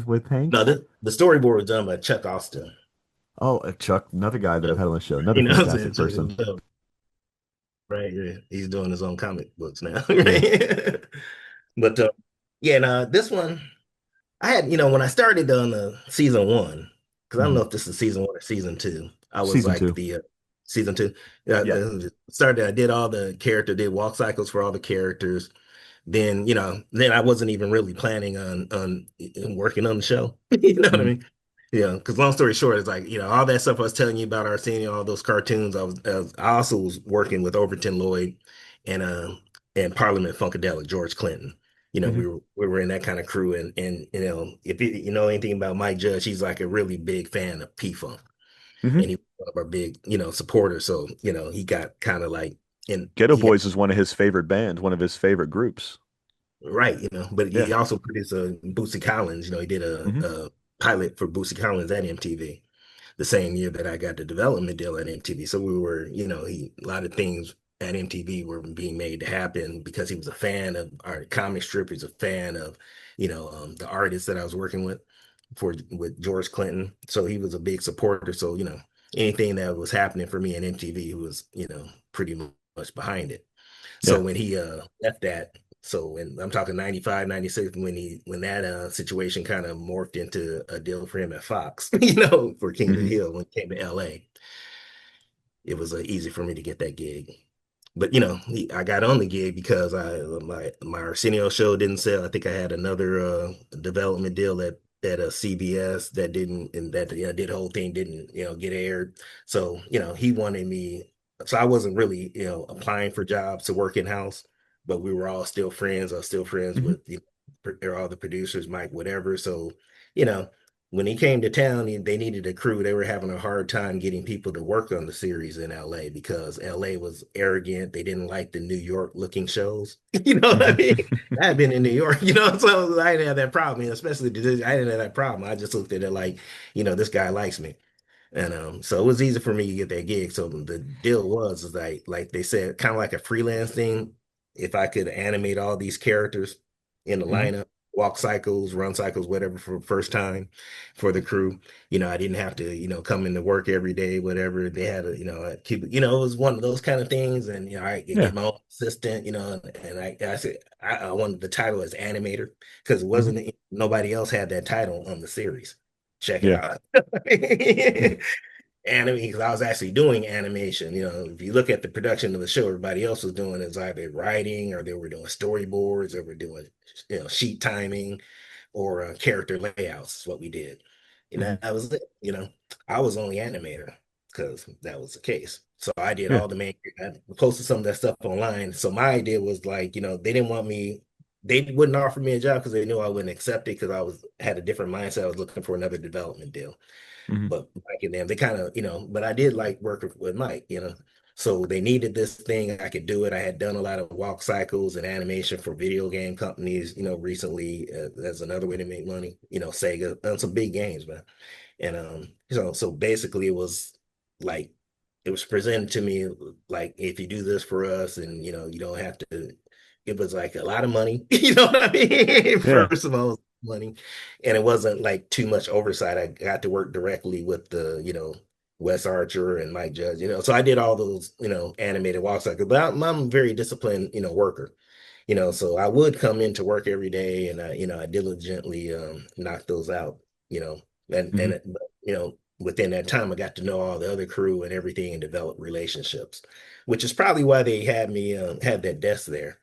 with Hank? no, the storyboard was done by Chuck Austin. Oh, Chuck, another guy that I've So, had on the show, another you know what I'm saying? fantastic Chuck person. is right. Yeah. He's doing his own comic books now. Yeah. Right? But yeah, now this one I had, when I started on the season one, because I don't Hmm. know if this is season one or season two. I was Season like two. the season two. Yeah, Yeah. started. I did all the character, did walk cycles for all the characters. Then I wasn't even really planning on working on the show. You know what I Hmm. mean? Yeah, because long story short, it's like, all that stuff I was telling you about Arsenio, all those cartoons. I also was working with Overton Lloyd and Parliament Funkadelic, George Clinton. Hmm. We were in that kind of crew, and if you know anything about Mike Judge, he's like a really big fan of P Funk, and Hmm. he was one of our big supporters. So he got kind of like, and Ghetto he got Boys is one of his favorite bands, one of his favorite groups. right, but Yeah. he also produced Bootsy Collins. He did Hmm. a pilot for Bootsy Collins at MTV the same year that I got the development deal at MTV. So we were, a lot of things at MTV were being made to happen because he was a fan of our comic strip. He's a fan of, the artists that I was working with George Clinton. So he was a big supporter. So, anything that was happening for me at MTV, he was, pretty much behind it. So Yeah. when he left that, so when I'm talking 95, 96, when that situation kind of morphed into a deal for him at Fox, for King of the Hmm. Hill when he came to LA, it was easy for me to get that gig. But I got on the gig because my Arsenio show didn't sell. I think I had another development deal at a CBS that didn't, and that did the whole thing didn't get aired. So he wanted me. So I wasn't really applying for jobs to work in house, but we were all still friends. I was still friends Hmm. with all the producers, Mike, whatever. So you know when he came to town, they needed a crew. They were having a hard time getting people to work on the series in LA because LA was arrogant. They didn't like the New York looking shows. You know what I Hmm. mean? I've been in New York, so I didn't have that problem. Especially I didn't have that problem. I just looked at it like, this guy likes me. And so it was easy for me to get that gig. So the deal was is like they said, kind of like a freelance thing. If I could animate all these characters in the Hmm. lineup, walk cycles, run cycles, whatever for first time for the crew. I didn't have to, come into work every day, whatever. They had a, keep it, it was one of those kind of things. And, I could Yeah. get my own assistant, and I said, I wanted the title as animator because it Hmm. wasn't, nobody else had that title on the series. Check it Yeah. out. Mhm. Anime, because I was actually doing animation. If you look at the production of the show, everybody else was doing is either writing or they were doing storyboards or were doing, sheet timing or character layouts is what we did. And Hmm. that was it. I was only animator because that was the case. So I did Yeah. all the main, I posted some of that stuff online. So my idea was like, they didn't want me, they wouldn't offer me a job because they knew I wouldn't accept it because had a different mindset. I was looking for another development deal. Hmm. But Mike and them, they kind of, but I did like working with Mike. So they needed this thing. I could do it. I had done a lot of walk cycles and animation for video game companies, recently as another way to make money. Sega done some big games, man. And so basically it was like it was presented to me like if you do this for us and you don't have to it was like a lot of money, you know what I mean? Yeah. First of all, money. And it wasn't like too much oversight. I got to work directly with the, Wes Archer and Mike Judge, so I did all those, animated walk cycles, but I'm a very disciplined, worker. So I would come into work every day and I diligently knock those out, you know, Hmm. but, within that time I got to know all the other crew and everything and develop relationships, which is probably why they had me have that desk there,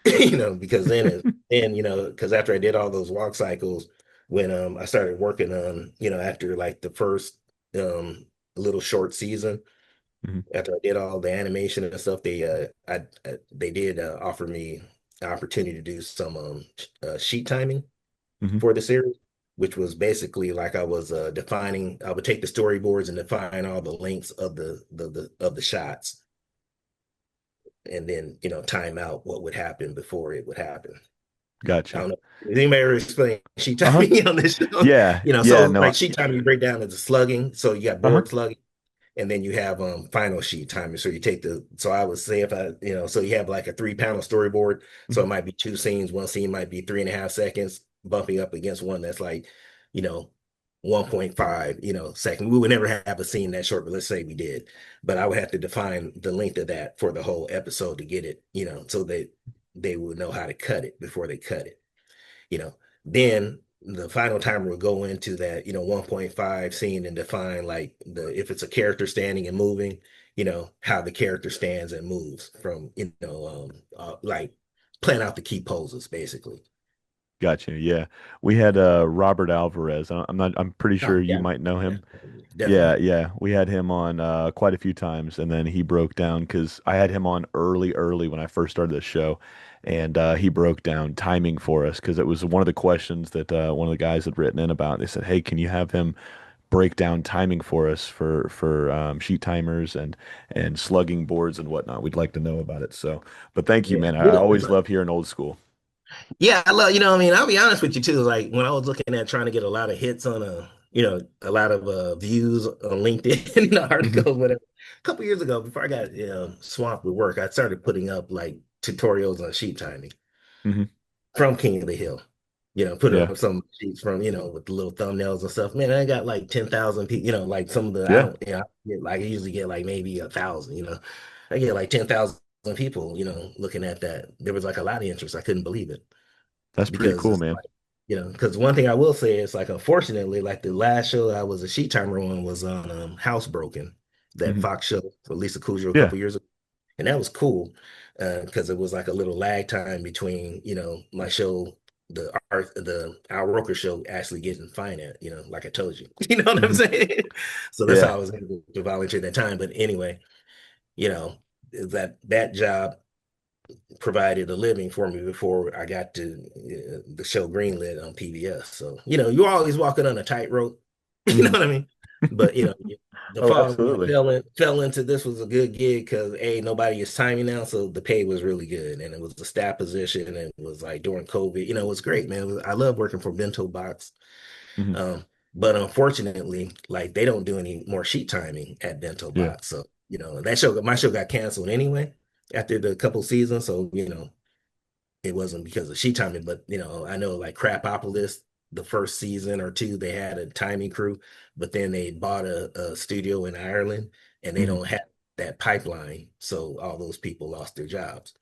because because after I did all those walk cycles, when I started working on, after like the first um little short season, Hmm. after I did all the animation and stuff, they did offer me the opportunity to do some sheet timing Hmm. for the series, which was basically like I was defining. I would take the storyboards and define all the lengths of the shots, and then time out what would happen before it would happen. I Gotcha. don't know. Does anybody ever explain sheet Uh-huh. timing on this show? Yeah. Yeah. So No. like sheet timing, you break down into slugging. So you got Uh-huh. board slugging, and then you have final sheet timer. So you take so I would say if so you have like a 3 panel storyboard. So Hmm. it might be two scenes. One scene might be 3.5 seconds, bumping up against one that's like, you know, 1.5, second. We would never have a scene that short, but let's say we did. But I would have to define the length of that for the whole episode to get it, so that they would know how to cut it before they cut it you know, then the final timer will go into that, 1.5 scene and define like if it's a character standing and moving, how the character stands and moves from, like plan out the key poses basically. Gotcha. Yeah. We had Robert Alvarez. I'm pretty Oh, sure you yeah. might know Yeah, him. Yeah, definitely. yeah. We had him on quite a few times, and then he broke down because I had him on early when I first started the show, and he broke down timing for us because it was one of the questions that one of the guys had written in about. They said, "Hey, can you have him break down timing for us for sheet timers and slugging boards and whatnot? We'd like to know about it." So, but thank you, Yeah. man. I always love hearing old school. Yeah, I love, I mean, I'll be honest with you too. Like when I was looking at trying to get a lot of hits on a lot of views on LinkedIn Hmm. articles, whatever. A couple years ago, before I got swamped with work, I started putting up like tutorials on sheet timing Hmm. from King of the Hill. Put Yeah. up some sheets from, with the little thumbnails and stuff. Man, I got like 10,000 people, like some of the, I Yeah. don't, I get like, I usually get like maybe 1,000, I get like 10,000 people, looking at that. There was like a lot of interest. I couldn't believe it That's pretty because cool, it's man. like, because one thing I will say is like, unfortunately, like the last show I was a sheet timer on was on Housebroken, that Hmm. Fox show for Lisa Kudrow a Yeah. couple years ago. And that was cool because it was like a little lag time between, my show, the Al Roker show actually getting financed, like I told you, you know what I'm Hmm. saying? So that's how Yeah. I was able to volunteer that time. But anyway, you know, that job provided a living for me before I got to the show greenlit on PBS. So, you're always walking on a tightrope. You know Hmm. what I mean? But the Oh, fall I absolutely. fell into this was a good gig because nobody is timing now, so the pay was really good, and it was a staff position, and it was like during COVID. It was great, man. I love working for Bento Box. Hmm. Um, but unfortunately, like they don't do any more sheet timing at Bento Yeah. Box. So, my show got canceled anyway after the couple seasons. So, it wasn't because of sheet timing, but I know like Crapopolis, the first season or two, they had a timing crew, but then they bought a studio in Ireland and they Mhm. don't have that pipeline. So all those people lost their jobs.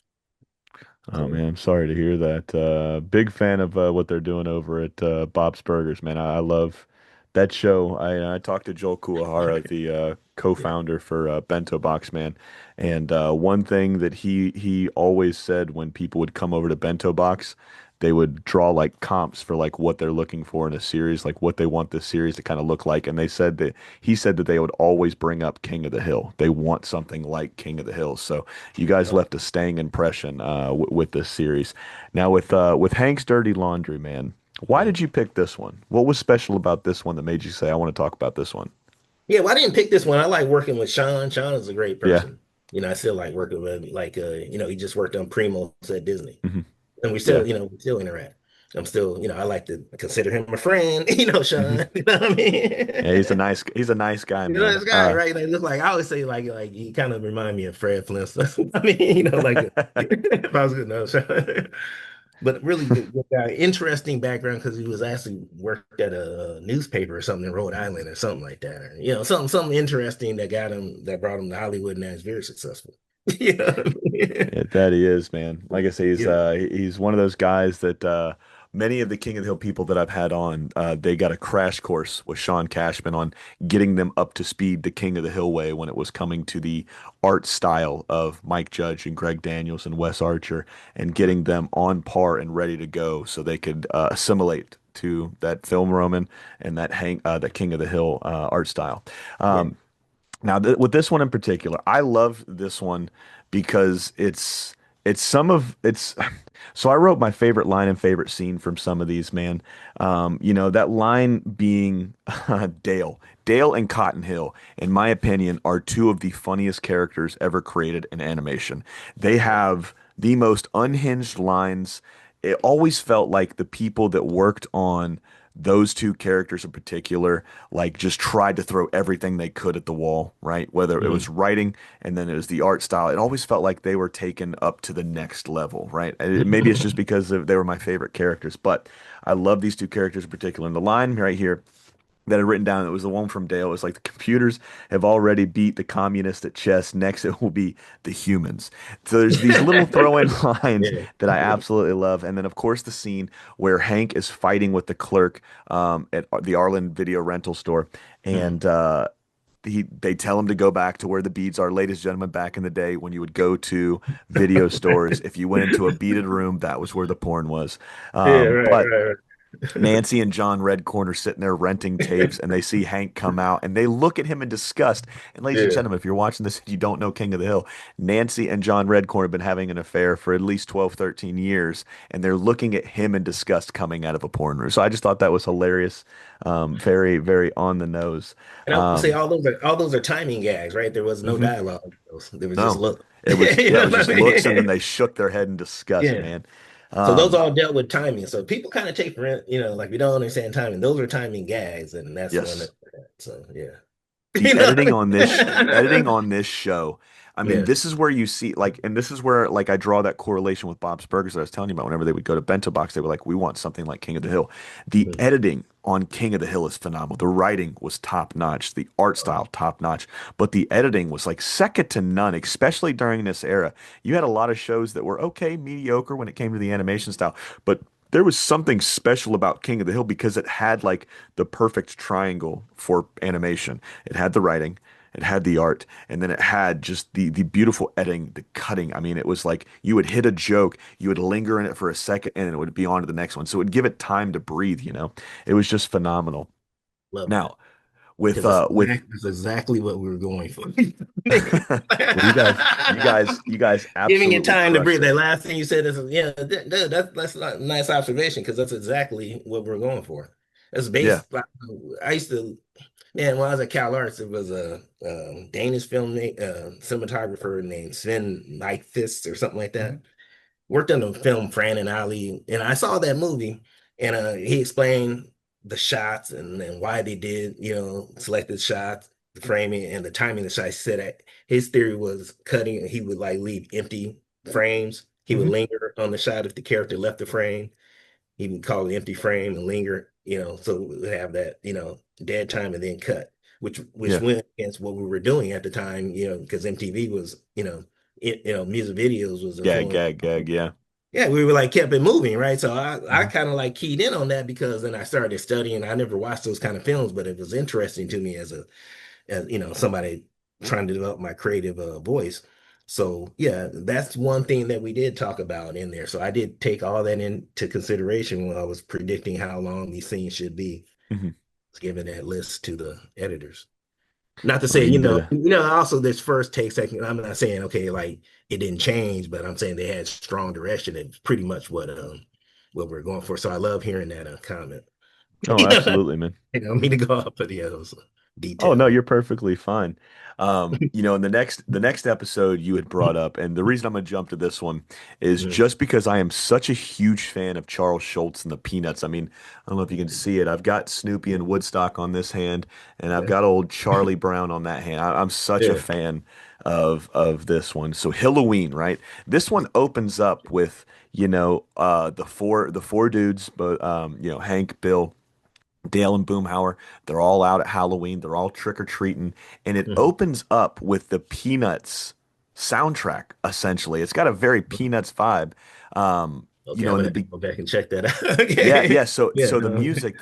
Oh So man, I'm sorry to hear that. Big fan of what they're doing over at Bob's Burgers, man. I love that show. I talked to Joel Kuwahara, the yeah, co-founder for Bento Box, man, yeah, and one thing that he always said when people would come over to Bento Box, they would draw like comps for like what they're looking for in a series, like what they want this series to kind of look like, and they said that he said that they would always bring up King of the Hill. They want something like King of the Hill, so. You guys no, left a staying impression with this series. Now with Hank's Dirty Laundry, man, why yeah. did you pick this one? What was special about this one that made you say I want to talk about this one? Yeah, well, I didn't pick this one. I like working with Sean. Sean is a great Yeah. person. I still like working with him. Like he just worked on Primo at Disney. Hmm. And Yeah. we still interact. I'm still, I like to consider him a friend, Hmm. Sean. You know what I Yeah, mean? he's a nice guy, man. This guy, right? Like, look like I always say, like he kind of remind me of Fred Flintstone. I mean, like if I was good enough, Sean. But really good guy. Interesting background because he was actually worked at a newspaper or something in Rhode Island or something like that. Or, something interesting that brought him to Hollywood and now he's very successful. You know what I mean? Yeah, that he is, man. Like I say, Yeah. he's one of those guys that many of the King of the Hill people that I've had on, they got a crash course with Sean Cashman on getting them up to speed the King of the Hill way when it was coming to the art style of Mike Judge and Greg Daniels and Wes Archer, and getting them on par and ready to go so they could assimilate to that film Roman and that King of the Hill art style. Yeah. Um, Now, with this one in particular, I love this one because it's some of it's. So I wrote my favorite line and favorite scene from some of these, man. That line being Dale. Dale and Cotton Hill, in my opinion, are two of the funniest characters ever created in animation. They have the most unhinged lines. It always felt like the people that worked on those two characters in particular, like just tried to throw everything they could at the wall, right? Whether it was Mhm. writing and then it was the art style, it always felt like they were taken up to the next level, right? Maybe it's just because they were my favorite characters, but I love these two characters in particular. And the line right here that I written down. It was the one from Dale. It was like the computers have already beat the communists at chess. Next, it will be the humans. So there's these little throw-in lines Yeah. that I absolutely love. And then, of course, the scene where Hank is fighting with the clerk at the Arlen video rental store, Mhm. and they tell him to go back to where the beads are. Ladies and gentlemen, back in the day when you would go to video stores, if you went into a beaded room, that was where the porn was. Yeah, right, But right, right. Nancy and John Redcorn are sitting there renting tapes, and they see Hank come out, and they look at him in disgust. And ladies and Yeah. gentlemen, if you're watching this and you don't know King of the Hill, Nancy and John Redcorn have been having an affair for at least 12, 13 years, and they're looking at him in disgust coming out of a porn room. So I just thought that was hilarious, very, very on the nose. And I would say Um, all those are timing gags, right? There was no mhm. dialogue. There was just No, look. it was You yeah, it know was what just I looks, and then mean? they shook their head in disgust, Yeah. man. So those Um, all dealt with timing. So people kind of take for it, like we don't understand timing. Those are timing gags, and that's the one yes. that. So yeah, The what editing on the editing I on this show, I mean, yeah. this is where you see like, and this is where like I draw that correlation with Bob's Burgers that I was telling you about. Whenever they would go to Bento Box, they were like, we want something like King of the Hill. The Mhm. editing on King of the Hill is phenomenal. The writing was top notch, the art style top notch, but the editing was like second to none, especially during this era. You had a lot of shows that were okay, mediocre when it came to the animation style, but there was something special about King of the Hill because it had like the perfect triangle for animation. It had the writing, it had the art, and then it had just the beautiful editing, the cutting. I mean, it was like you would hit a joke, you would linger in it for a second, and it would be on to the next one. So it would give it time to breathe, you know. It was just phenomenal. Love that Now, with because that's with that's exactly what we were going for. well, you guys Giving it absolutely time to crushed breathe. it. That last thing you said is, yeah, dude, that's a nice observation because that's exactly what we're going for. That's Yeah. based. Like, I used to, man, when I was at Cal Arts, it was a, Danish cinematographer named Sven Nykvist or something like that. Mhm. Worked on the film Fran and Ali, and I saw that movie, and he explained the shots and why they did, selected shots, the framing and the timing of the shots. He said that his theory was cutting, he would like leave empty frames. he would Hmm. linger on the shot if the character left the frame. He would call it empty frame and linger, so we would have that, dead time and then cut, which Yeah. went against what we were doing at the time, because MTV was, music videos was Gag, influenced. gag, gag. Yeah. Yeah, we were like kept it moving, right? So I Hmm. kind of like keyed in on that because then I started studying. I never watched those kind of films, but it was interesting to me as somebody trying to develop my creative voice. So yeah, that's one thing that we did talk about in there. So I did take all that into consideration when I was predicting how long these scenes should be, Hmm. giving that list to the editors. Not to I say, mean, the also this first take second. I'm not saying okay, like it didn't change, but I'm saying they had strong direction. It's pretty much what we're going for. So I love hearing that comment. oh, absolutely, man. I don't mean to go off of the those Oh no, details. you're perfectly fine. In the next episode you had brought up, and the reason I'm gonna jump to this one is Mhm. just because I am such a huge fan of Charles Schultz and the Peanuts. I mean, I don't know if you can see it. I've got Snoopy and Woodstock on this hand, and I've Okay. got old Charlie Brown on that hand. I'm such a Yeah. fan of this one. So Halloween, right? This one opens up with the four dudes, but Hank, Bill, Dale and Boomhauer, they're all out at Halloween. They're all trick or treating. And it Mhm. opens up with the Peanuts soundtrack, essentially. It's got a very Peanuts vibe. Okay, I'm In gonna the have to be go back and check that out. Yeah, Okay. yeah. So, Yeah. the music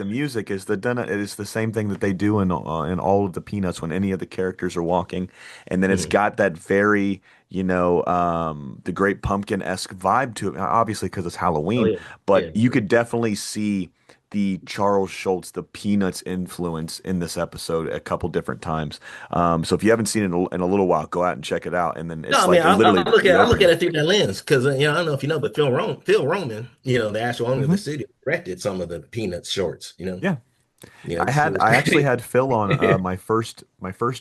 is it is the same thing that they do in all of the Peanuts when any of the characters are walking, and then it's Mhm. got that very the Great Pumpkin-esque vibe to it, obviously because it's Oh Halloween, yeah. but Yeah. you could definitely see the Charles Schultz, the Peanuts influence in this episode a couple different times. So if you haven't seen it in a little while, go out and check it out. And then No, I it's mean like literally the I look at opening. it through that lens because I don't know if you know, but Phil Roman, the actual owner of the Hmm. studio, directed some of the Peanuts shorts. Yeah. It was I actually pretty. had Phil on my first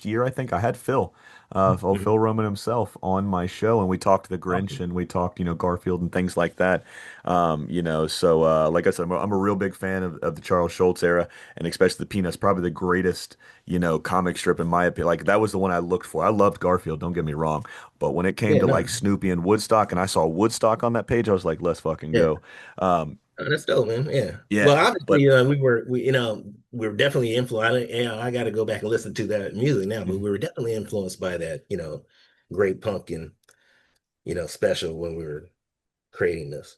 year. I think I had Phil, Mhm. Phil Roman himself on my show, and we talked the Grinch Awesome. and we talked Garfield and things like that. So like I said, I'm a real big fan of the Charles Schultz era, and especially the Peanuts, probably the greatest comic strip in my opinion. Like that was the one I looked for. I loved Garfield, don't get me wrong, but when it came Yeah, to no, like Snoopy and Woodstock, and I saw Woodstock on that page, I was like, let's fucking yeah, go. Um, that's dope, man. Yeah. yeah, Well, obviously, but. we were definitely influenced. I got to go back and listen to that music now, but Mhm. we were definitely influenced by that, Great Pumpkin, special when we were creating this.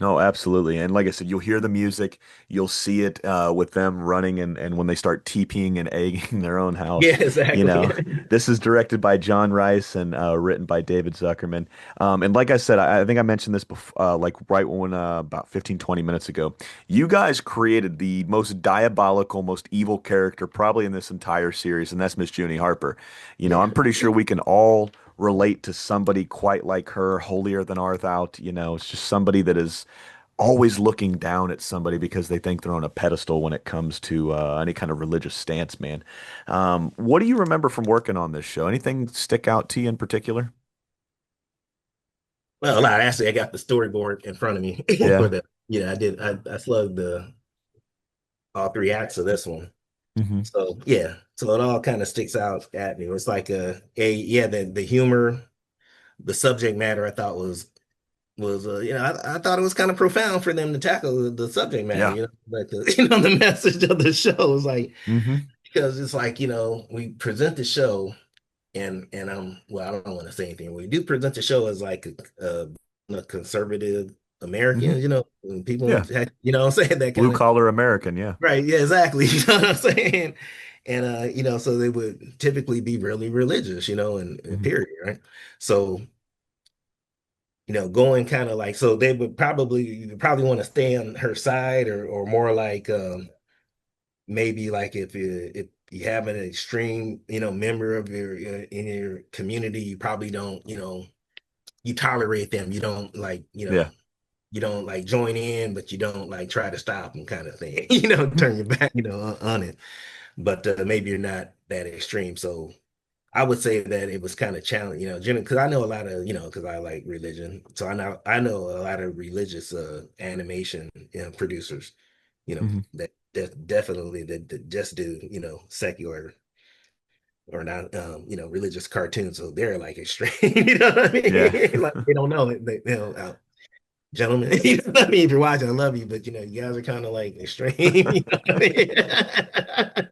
Oh, absolutely. And like I said, you'll hear the music, you'll see it with them running and when they start TPing and egging their own house. Yeah, You exactly. know, this is directed by John Rice and written by David Zuckerman. And like I said, I think I mentioned this before, like right when about 15, 20 minutes ago. You guys created the most diabolical, most evil character probably in this entire series, and that's Miss Junie Harper. Yeah. I'm pretty sure we can all relate to somebody quite like her, holier than our thou. It's just somebody that is always looking down at somebody because they think they're on a pedestal when it comes to any kind of religious stance, man. What do you remember from working on this show? Anything stick out to you in particular? Well, a lot. Actually, I got the storyboard in front of me for Yeah. the. Yeah, I did. I slugged all three acts of this one. Hmm. So yeah, so it all kind of sticks out at me. It's like yeah, the humor, the subject matter. I thought was I thought it was kind of profound for them to tackle the subject matter. Yeah. Like the the message of the show is like Hmm. because it's like we present the show and well, I don't want to say anything. We do present the show as like a conservative Hmm. Americans, and people, Yeah. what I'm saying that Blue kind of collar American. Yeah. right, yeah, exactly. You know what I'm saying? And so they would typically be really religious, and Hmm. period, right? So, going kind of like so they would probably you probably want to stay on her side or more like maybe like if you have an extreme member of your in your community you probably don't you tolerate them you don't like Yeah. you don't like join in but you don't like try to stop them kind of thing Hmm. turn your back on it but maybe you're not that extreme so I would say that it was kind of challenging because I know a lot of because I like religion so I know a lot of religious animation producers Hmm. that definitely that just do secular or not, religious cartoons. So they're like extreme, you know what I Yeah. mean? Like they don't know it. They don't, gentlemen, you know what I mean? If you're watching, I love you, but you guys are kind of like extreme, you know what I mean?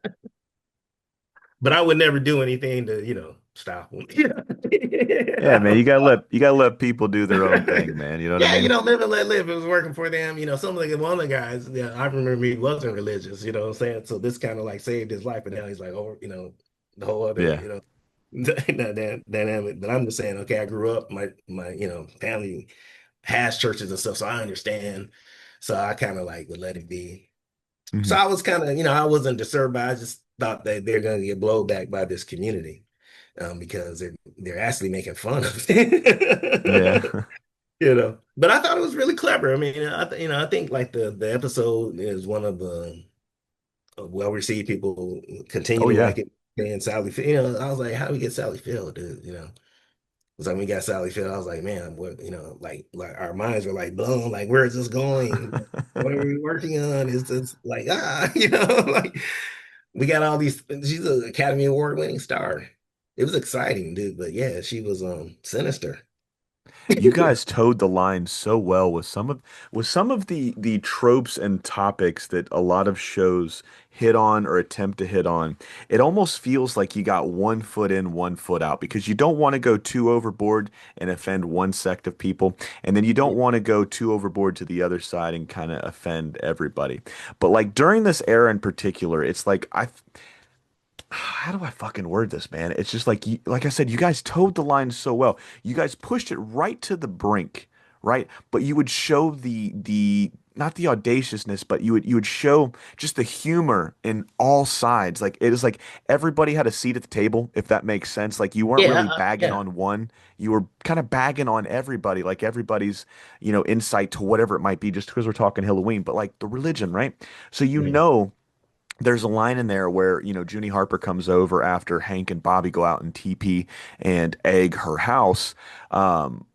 But I would never do anything to, stop them. Yeah, man, you gotta let people do their own thing, man. You know what I Yeah, mean? live and let live. It was working for them. Some of the one of the guys, yeah, I remember he wasn't religious, you know what I'm saying? So this kind of like saved his life, but now he's like, oh, the whole other, Yeah. dynamic. But I'm just saying, okay, I grew up, my family has churches and stuff, so I understand. So I kind of like would let it be. So Hmm. I was kind of, I wasn't disturbed by. I just thought that they're going to get blowback by this community, because they're actually making fun of Yeah. it. But I thought it was really clever. I mean, I think like the episode is one of the well received. People continue Oh to yeah. like it. And Sally Field, I was like, how do we get Sally Field, dude? It's like when we got Sally Field, I was like, man, what, like our minds were like blown. Like, where is this going? What are we working on? Is this like like we got all these. She's an Academy Award winning star. It was exciting, dude. But yeah, she was sinister. You guys towed the line so well with some of the tropes and topics that a lot of shows hit on or attempt to hit on. It almost feels like you got one foot in, one foot out because you don't want to go too overboard and offend one sect of people, and then you don't want to go too overboard to the other side and kind of offend everybody. But like during this era in particular, it's like I how do I fucking word this, man? It's just like like I said, you guys towed the line so well. You guys pushed it right to the brink, right? But you would show the not the audaciousness, but you would show just the humor in all sides. Like it is like everybody had a seat at the table, if that makes sense. Like you weren't Yeah, really bagging yeah, on one. You were kind of bagging on everybody, like everybody's, insight to whatever it might be, just because we're talking Halloween, but like the religion, right? So yeah, there's a line in there where, Junie Harper comes over after Hank and Bobby go out and TP and egg her house. Um,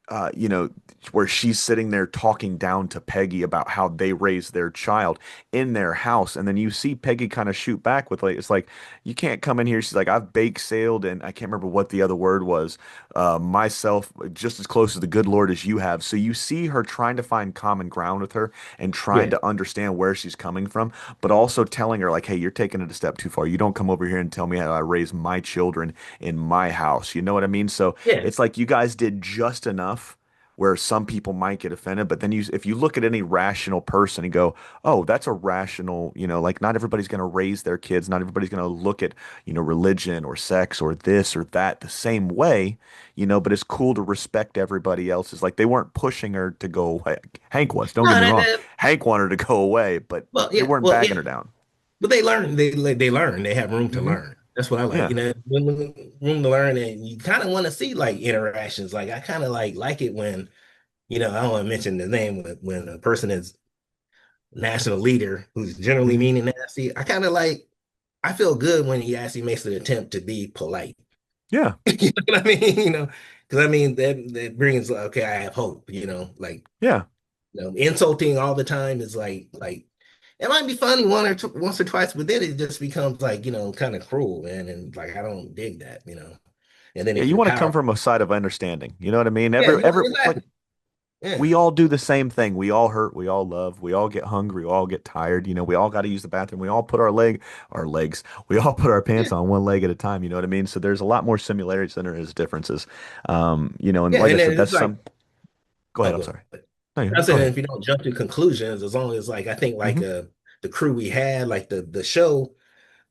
uh, you know, where she's sitting there talking down to Peggy about how they raised their child in their house. And then you see Peggy kind of shoot back with like, it's like, you can't come in here. She's like, I've bake sailed and I can't remember what the other word was, myself just as close to the good Lord as you have. So you see her trying to find common ground with her and trying yeah, to understand where she's coming from, but also telling her like, hey, you're taking it a step too far. You don't come over here and tell me how I raise my children in my house. You know what I mean? So yeah. it's like you guys did just enough where some people might get offended, but then if you look at any rational person and go, oh, that's a rational, like not everybody's going to raise their kids, not everybody's going to look at, religion or sex or this or that the same way, but it's cool to respect everybody else's. Like they weren't pushing her to go away. Hank was, don't No, get me wrong. Hank wanted her to go away, but they weren't well, bagging yeah. her down. But they learn. They learn. They have room to Hmm. learn. That's what I like. Yeah. Room to learn, and you kind of want to see like interactions. Like I kind of like it when I don't want to mention the name, but when a person is national leader who's generally Hmm. mean and nasty, I kind of like. I feel good when he actually makes an attempt to be polite. Yeah. You know what I mean? Because I mean that brings like, okay, I have hope. Like Yeah. insulting all the time is like it might be funny once or twice, but then it just becomes like kind of cruel, man, and like I don't dig that. And then Yeah. if You you're want to come powerful, from a side of understanding. You know what I mean? yeah, Like exactly, yeah, we all do the same thing. We all hurt, we all love, we all get hungry, we all get tired. We all got to use the bathroom. We all put our legs, we all put our yeah, pants on one leg at a time. You know what I mean? So there's a lot more similarities than there is differences. And yeah, like I and said, then that's it's like, some, go ahead. oh, I'm good. sorry. No, I go said ahead. if you don't jump to conclusions, as long as like I think like Hmm. the crew we had, like the show,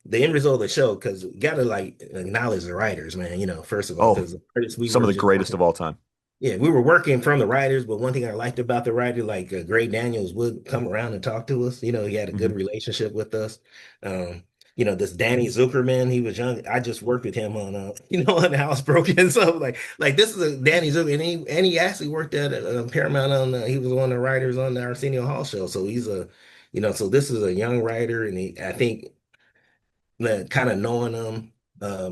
the end result of the show, because we gotta like acknowledge the writers, man. First of all, Oh, because the artists we some of were the just greatest working. of all time. Yeah, we were working from the writers, but one thing I liked about the writer, like Gray Daniels would come around and talk to us. He had a good Hmm. relationship with us. Um, this Danny Zuckerman, he was young. I just worked with him on on Housebroken. So like this is a Danny Zucker, and he actually worked at Paramount he was one of the writers on the Arsenio Hall show. So he's so this is a young writer, and I think that kind of knowing him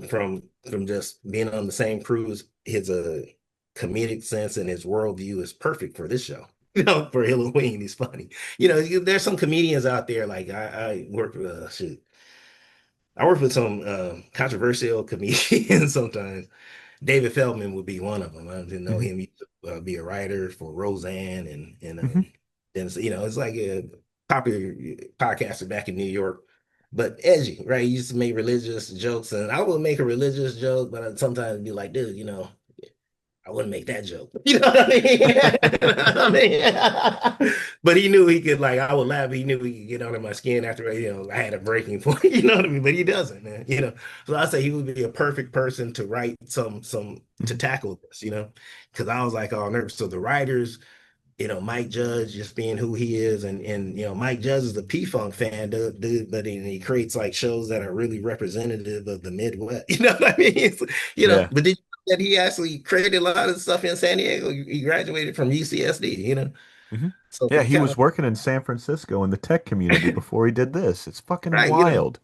from just being on the same cruise, his comedic sense and his worldview is perfect for this show. For Halloween, he's funny. There's some comedians out there like I worked with shoot. I work with some controversial comedians sometimes. David Feldman would be one of them. I didn't know Hmm. him. He used to be a writer for Roseanne and Hmm. then it's like a popular podcaster back in New York, but edgy, right? He used to make religious jokes, and I would make a religious joke, but I'd sometimes be like, dude, I wouldn't make that joke. You know what I mean? I mean, but he knew he could, like, I would laugh. He knew he could get under my skin after, I had a breaking point. You know what I mean? But he doesn't, man. So I say he would be a perfect person to write to Hmm. tackle this, because I was like all nervous. So the writers, Mike Judge just being who he is, and Mike Judge is a P-Funk fan, dude, but he creates like shows that are really representative of the Midwest. You know what I mean? Yeah. But did you know that he actually created a lot of stuff in San Diego? He graduated from UCSD. Hmm. So Yeah, he he kind was working in San Francisco in the tech community of before he did this. It's fucking right, wild.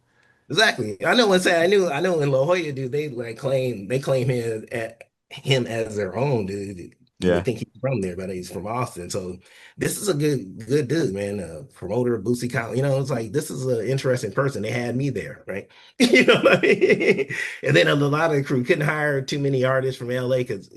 exactly. I know in La Jolla, dude, they claim him as their own, dude. You would Yeah. think he's from there, but he's from Austin. So this is a good dude, man. Promoter of Boosie Collins. It's like this is an interesting person. They had me there, right? You know what I mean? And then a lot of the crew couldn't hire too many artists from LA because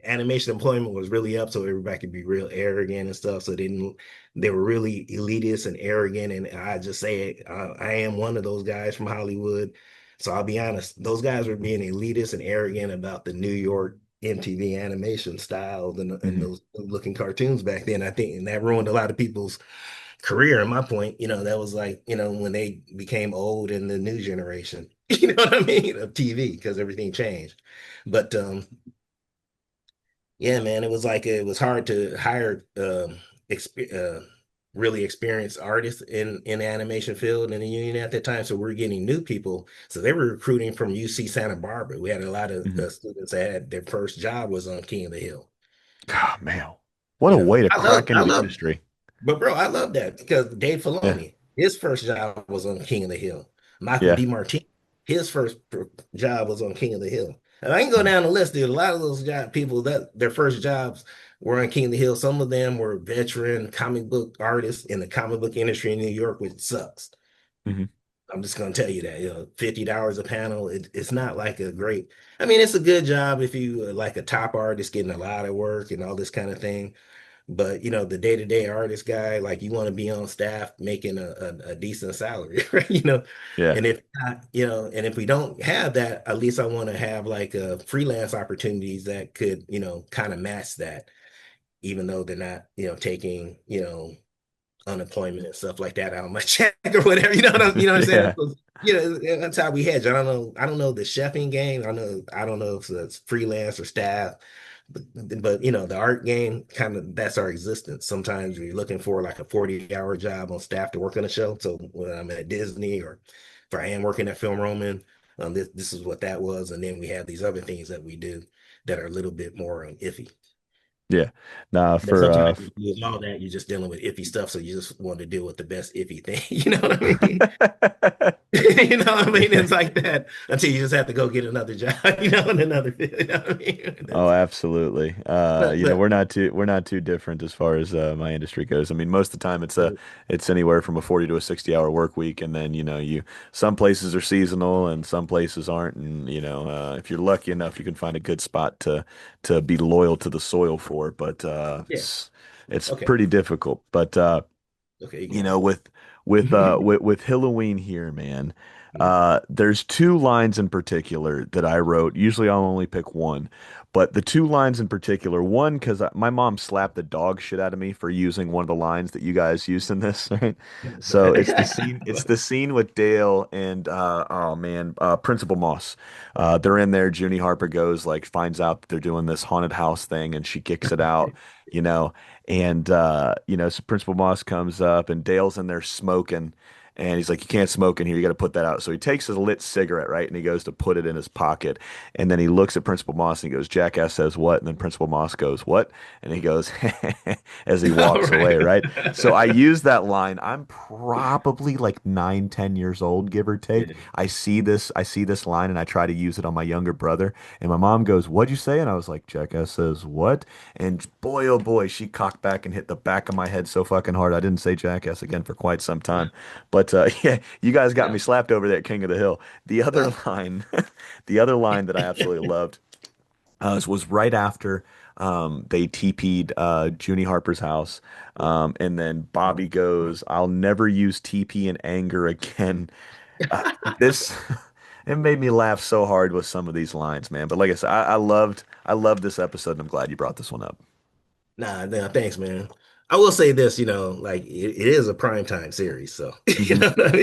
animation employment was really up, so everybody could be real arrogant and stuff. So they were really elitist and arrogant. And I just say it, I am one of those guys from Hollywood. So I'll be honest, those guys were being elitist and arrogant about the New York MTV animation styles and Hmm. those looking cartoons back then. I think, and that ruined a lot of people's career. And my point, that was like, when they became old in the new generation, you know what I mean, of TV, because everything changed. But yeah, man, it was hard to hire really experienced artists in the animation field in the union at that time. So we're getting new people. So they were recruiting from UC Santa Barbara. We had a lot of Hmm. students that had their first job was on King of the Hill. God, man. What a way to crack I into the love industry. but bro, I love that because Dave Yeah. Filoni, his first job was on King of the Hill. Michael Yeah. DeMartini, his first job was on King of the Hill. And I can go down the list, dude. A lot of those people that their first jobs were on King of the Hill. Some of them were veteran comic book artists in the comic book industry in New York, which sucks. Hmm. I'm just gonna tell you that, $50 a panel. It's not like a great. I mean, it's a good job if you like a top artist getting a lot of work and all this kind of thing. But the day-to-day artist guy, like you want to be on staff making a decent salary, right? Yeah. And if not, and if we don't have that, at least I want to have like freelance opportunities that could, kind of match that, even though they're not, taking, unemployment and stuff like that out of my check or whatever. You know what I'm saying? Yeah. So, that's how we hedge. I don't know the chefing game. I don't know if it's freelance or staff, but the art game kind of that's our existence. Sometimes you're looking for like a 40-hour job on staff to work on a show. So when I'm at Disney or if I am working at Film Roman, this is what that was. And then we have these other things that we do that are a little bit more iffy. Yeah. Nah, But for sometimes with all that, you're just dealing with iffy stuff. So you just want to deal with the best iffy thing. You know what I mean? You know what I mean? yeah. It's like that until you just have to go get another job, in another field. You know what I mean? Oh, absolutely. But but We're not too different as far as my industry goes. I mean, most of the time it's anywhere from a 40 to a 60-hour work week, and then you some places are seasonal and some places aren't, and if you're lucky enough, you can find a good spot to be loyal to the soil for. But yeah, it's okay, pretty difficult. But okay, you you got know, it. with Halloween here, man. There's two lines in particular that I wrote. Usually I'll only pick one, but the two lines in particular, one because my mom slapped the dog shit out of me for using one of the lines that you guys used in this, right? So it's the scene with Dale and oh man, Principal Moss. They're in there. Junie Harper goes like finds out that they're doing this haunted house thing, and she kicks it out. You know, and so Principal Moss comes up and Dale's in there smoking. And he's like, you can't smoke in here. You got to put that out. So he takes his lit cigarette, right? And he goes to put it in his pocket. And then he looks at Principal Moss and he goes, Jackass says what? And then Principal Moss goes, what? And he goes, as he All walks right. away, right? So I use that line. I'm probably like 9, 10 years old, give or take. Yeah. I see this line and I try to use it on my younger brother. And my mom goes, what'd you say? And I was like, Jackass says what? And boy, oh boy, she cocked back and hit the back of my head so fucking hard. I didn't say Jackass again for quite some time. But yeah, you guys got Yeah. me slapped over there at King of the Hill. The other line, the other line that I absolutely loved was right after they TP'd Junie Harper's house. And then Bobby goes, "I'll never use TP in anger again." This it made me laugh so hard with some of these lines, man. But like I said, I loved this episode, and I'm glad you brought this one up. Nah, thanks, man. I will say this, like it is a primetime series, so you Hmm. know what I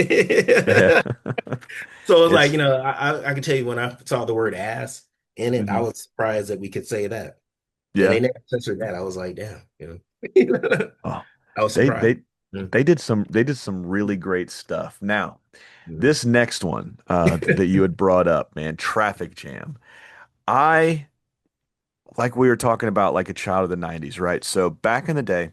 Yeah, mean? So it's like, it's I can tell you when I saw the word ass in it, I hmm was surprised that we could say that. And yeah. they never censored that. I was like, damn. Oh, I was they surprised. they they did some really great stuff. Now, Mhm. this next one that you had brought up, man, traffic jam. I like we were talking about like a child of the 90s, right? So back in the day,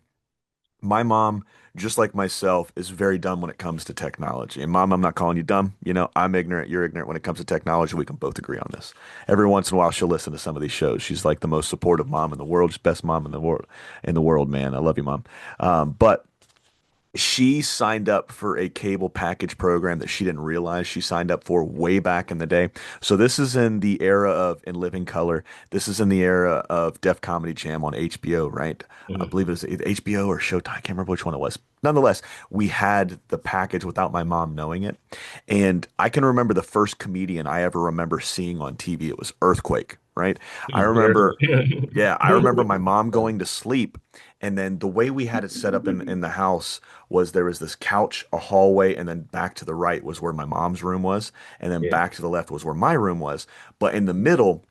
my mom, just like myself, is very dumb when it comes to technology. And mom, I'm not calling you dumb. I'm ignorant, you're ignorant when it comes to technology. We can both agree on this. Every once in a while, she'll listen to some of these shows. She's like the most supportive mom in the world, just best mom in the world, man. I love you, mom. But she signed up for a cable package program that she didn't realize she signed up for way back in the day. So this is in the era of In Living Color. This is in the era of Def Comedy Jam on HBO, right? I Mhm. believe it was either HBO or Showtime. I can't remember which one it was. Nonetheless, we had the package without my mom knowing it. And I can remember the first comedian I ever remember seeing on TV. It was Earthquake, right? I remember yeah, I remember my mom going to sleep, and then the way we had it set up in the house was there was this couch, a hallway, and then back to the right was where my mom's room was, and then Yeah. back to the left was where my room was. But in the middle,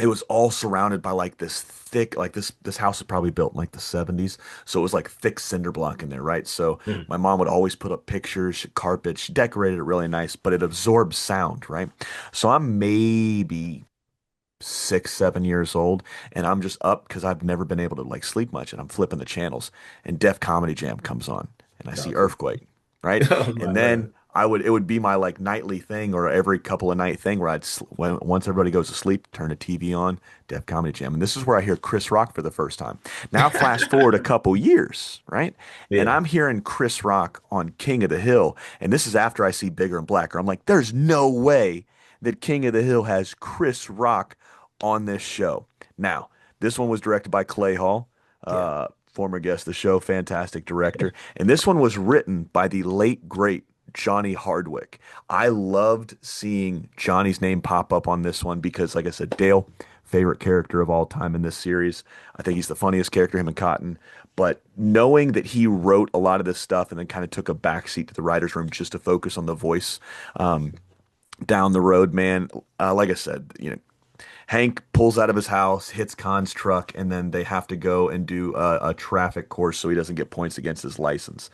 it was all surrounded by like this thick, like this house was probably built in like the 70s, so it was like thick cinder block in there, right? So Mhm. my mom would always put up pictures, carpet, she decorated it really nice, but it absorbed sound, right? So I'm maybe 6, 7 years old, and I'm just up because I've never been able to like sleep much, and I'm flipping the channels, and Def Comedy Jam comes on, and I see Oh, cool. Earthquake, right? Oh, And man. then it would be my like nightly thing or every couple of night thing where once everybody goes to sleep, turn the TV on, Def Comedy Jam, and this is where I hear Chris Rock for the first time. Now flash forward a couple years, right? And Yeah. I'm hearing Chris Rock on King of the Hill, and this is after I see Bigger and Blacker. I'm like, there's no way that King of the Hill has Chris Rock on this show. Now, this one was directed by Clay Hall, Yeah. former guest of the show, fantastic director. And this one was written by the late, great Johnny Hardwick. I loved seeing Johnny's name pop up on this one because, like I said, Dale, favorite character of all time in this series. I think he's the funniest character, him and Cotton. But knowing that he wrote a lot of this stuff and then kind of took a backseat to the writer's room just to focus on the voice down the road, man, like I said, Hank pulls out of his house, hits Khan's truck, and then they have to go and do a traffic course so he doesn't get points against his license.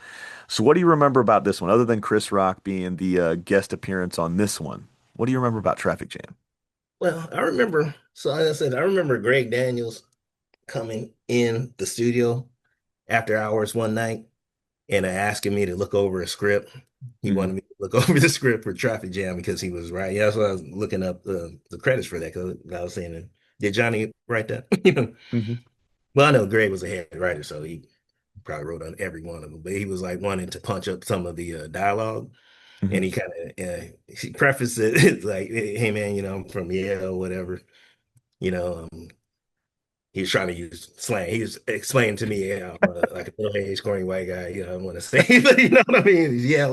So, what do you remember about this one, other than Chris Rock being the guest appearance on this one? What do you remember about Traffic Jam? Well, I remember, so as I said, I remember Greg Daniels coming in the studio after hours one night and asking me to look over a script. He Hmm. wanted me to look over the script for Traffic Jam because he was right. Yeah, that's why I was looking up the credits for that because I was saying, did Johnny write that? Hmm. Well, I know Greg was a head writer, so he probably wrote on every one of them, but he was like wanting to punch up some of the dialogue. Hmm. And he kind of he prefaced it it's like, "Hey man, I'm from Yale, whatever." You know, he was trying to use slang. He was explaining to me, yeah, I'm like a middle-aged, corny white guy. I want to say, but you know what I mean? Yeah,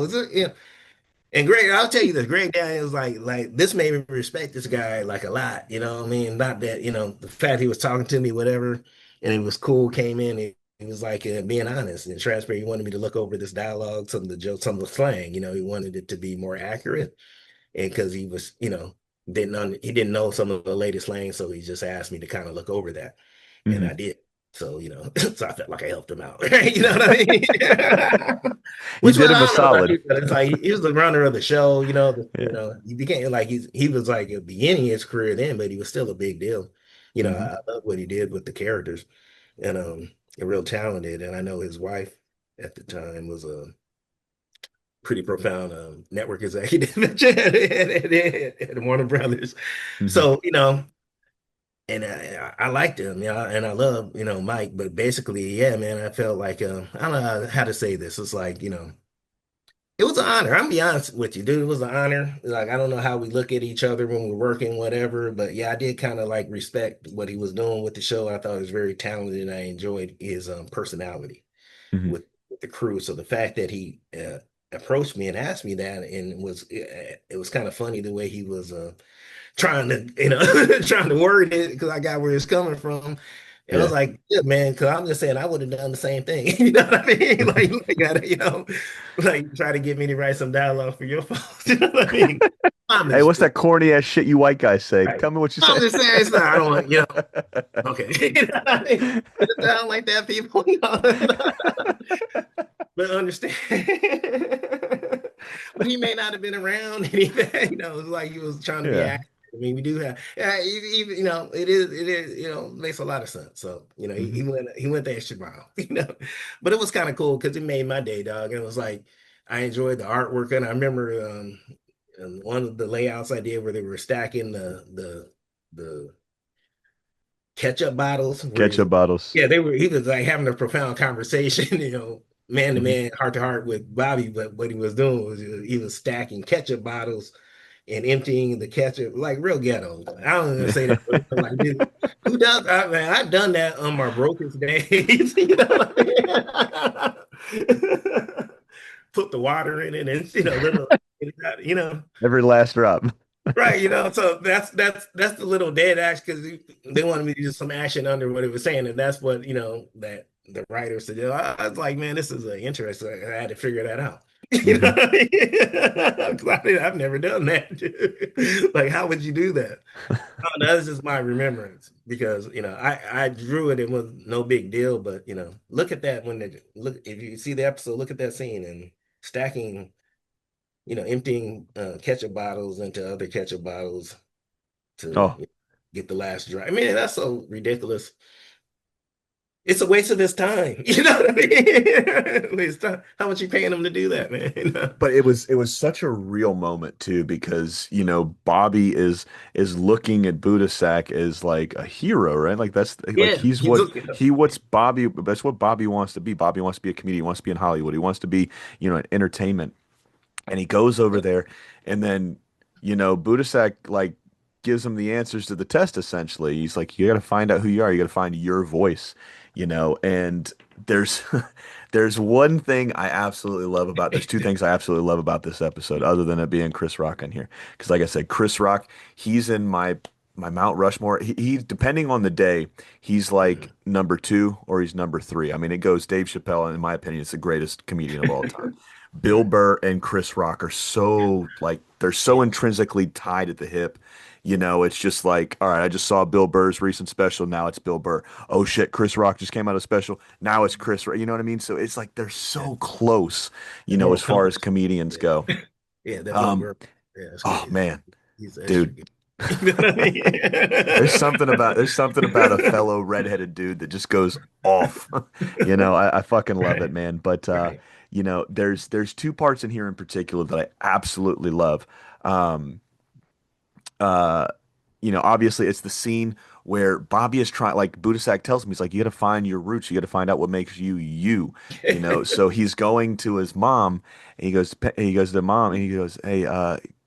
And Greg, I'll tell you this, Greg Daniels, like this made me respect this guy like a lot. You know what I mean? Not that the fact he was talking to me, whatever, and it was cool. Came in, he was like being honest and transparent. He wanted me to look over this dialogue, some of the jokes, some of the slang. He wanted it to be more accurate, and because he was, he didn't know some of the latest slang, so he just asked me to kind of look over that, and Hmm. I did. So so I felt like I helped him out, right? You know what I mean? You Which did one him I a don't know about solid. you, but it's like he was the runner of the show. Yeah. He became like he was like at the beginning of his career then, but he was still a big deal. Hmm. I love what he did with the characters, and real talented. And I know his wife at the time was a pretty profound network executive at Warner Brothers. Hmm. So, and I liked him, and I love, Mike, but basically, yeah, man, I felt like, I don't know how to say this. It's like, It was an honor. I'm gonna be honest with you, dude. It was an honor. Like I don't know how we look at each other when we're working, whatever. But yeah, I did kind of like respect what he was doing with the show. I thought he was very talented, and I enjoyed his personality Hmm. with the crew. So the fact that he approached me and asked me that, and it was kind of funny the way he was trying to, trying to word it because I got where it's coming from. And I was Yeah. like, yeah, man, because I'm just saying I would have done the same thing. You know what I mean? Like gotta, like try to get me to write some dialogue for your folks. You know what I mean? I'm Hey, just, what's that corny ass shit you white guys say? right. Tell me what you I'm say. just saying it's not, I don't want, okay. You know what I mean? Does it sound like that, people? But understand. But he may not have been around anything. It's like he was trying to be Yeah. active. I mean, we do have, yeah, even, it is, makes a lot of sense. So, Hmm. he went the extra mile, but it was kind of cool because it made my day, dog. And it was like, I enjoyed the artwork. And I remember, one of the layouts I did where they were stacking the ketchup bottles where Ketchup bottles. yeah, he was like having a profound conversation, man to Hmm. man, heart to heart with Bobby, but what he was doing was he was stacking ketchup bottles and emptying the ketchup like real ghetto. I don't even say that, but like, dude, who does man, I've done that on my brokest days, you know what I mean? Put the water in it and little you know Every last drop. Right, so that's the little dead act because they wanted me to do some action under what it was saying, and that's what that the writer said. I was like, man, this is interesting. I had to figure that out. You know Hmm. what I mean? 'Cause I've never done that. Like, how would you do that? Oh, that's just my remembrance because I drew it. It was no big deal, but look at that when they look if you see the episode, look at that scene and stacking emptying ketchup bottles into other ketchup bottles to Oh, get the last dry. I mean, that's so ridiculous. It's a waste of his time. You know what I mean? Waste time. How much you paying him to do that, man? but it was such a real moment too because Bobby is looking at Budasak as like a hero, right? Like that's like Yeah, he's he's what looking up. he what's Bobby that's what Bobby wants to be. Bobby wants to be a comedian, he wants to be in Hollywood, he wants to be in entertainment. And he goes over there, and then Budasak like gives him the answers to the test. Essentially, he's like, you got to find out who you are. You got to find your voice. And there's there's one thing I absolutely love about. There's two things I absolutely love about this episode, other than it being Chris Rock in here. Because like I said, Chris Rock, he's in my Mount Rushmore. He depending on the day, he's like Mhm. number two or he's number three. I mean, it goes Dave Chappelle, and in my opinion, it's the greatest comedian of all time. Bill Right. Burr and Chris Rock are so like they're so intrinsically tied at the hip. It's just like, all right, I just saw Bill Burr's recent special. Now it's Bill Burr. Oh shit, Chris Rock just came out of special. Now it's Chris. You know what I mean? So it's like they're Yeah. so close, The as moral far as compass. comedians Yeah. go. Yeah, definitely Um, work. Yeah, that's oh good. man, He's extra dude, good. You know what I there's something about a mean? fellow redheaded dude that just goes off. I fucking love it, Right. man. But Right. there's two parts in here in particular that I absolutely love. Um, uh, obviously it's the scene where Bobby is trying, like Budasak tells him, he's like, you got to find your roots. You got to find out what makes you you. So he's going to his mom and he goes to mom and he goes, hey,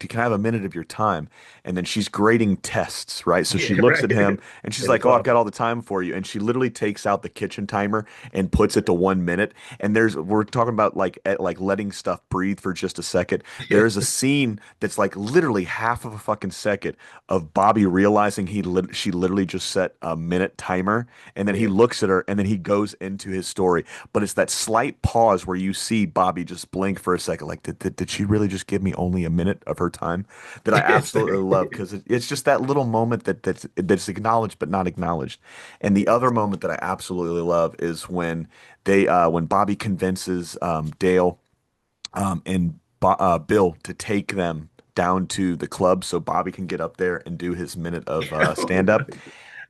can I have a minute of your time? And then she's grading tests, right? So she Yeah, looks right. at him and she's In the like, oh, I've got closet. all the time for you. And she literally takes out the kitchen timer and puts it to 1 minute. And we're talking about like letting stuff breathe for just a second. Yeah. There's a scene that's like literally half of a fucking second of Bobby realizing she literally just set a minute timer, and then he Yeah. looks at her, and then he goes into his story. But it's that slight pause where you see Bobby just blink for a second, like did she really just give me only a minute of her time? That I Yes. absolutely love because it's just that little moment that's acknowledged but not acknowledged. And the other Yes. moment that I absolutely love is when Bobby convinces Dale and Bill to take them down to the club so Bobby can get up there and do his minute of stand up.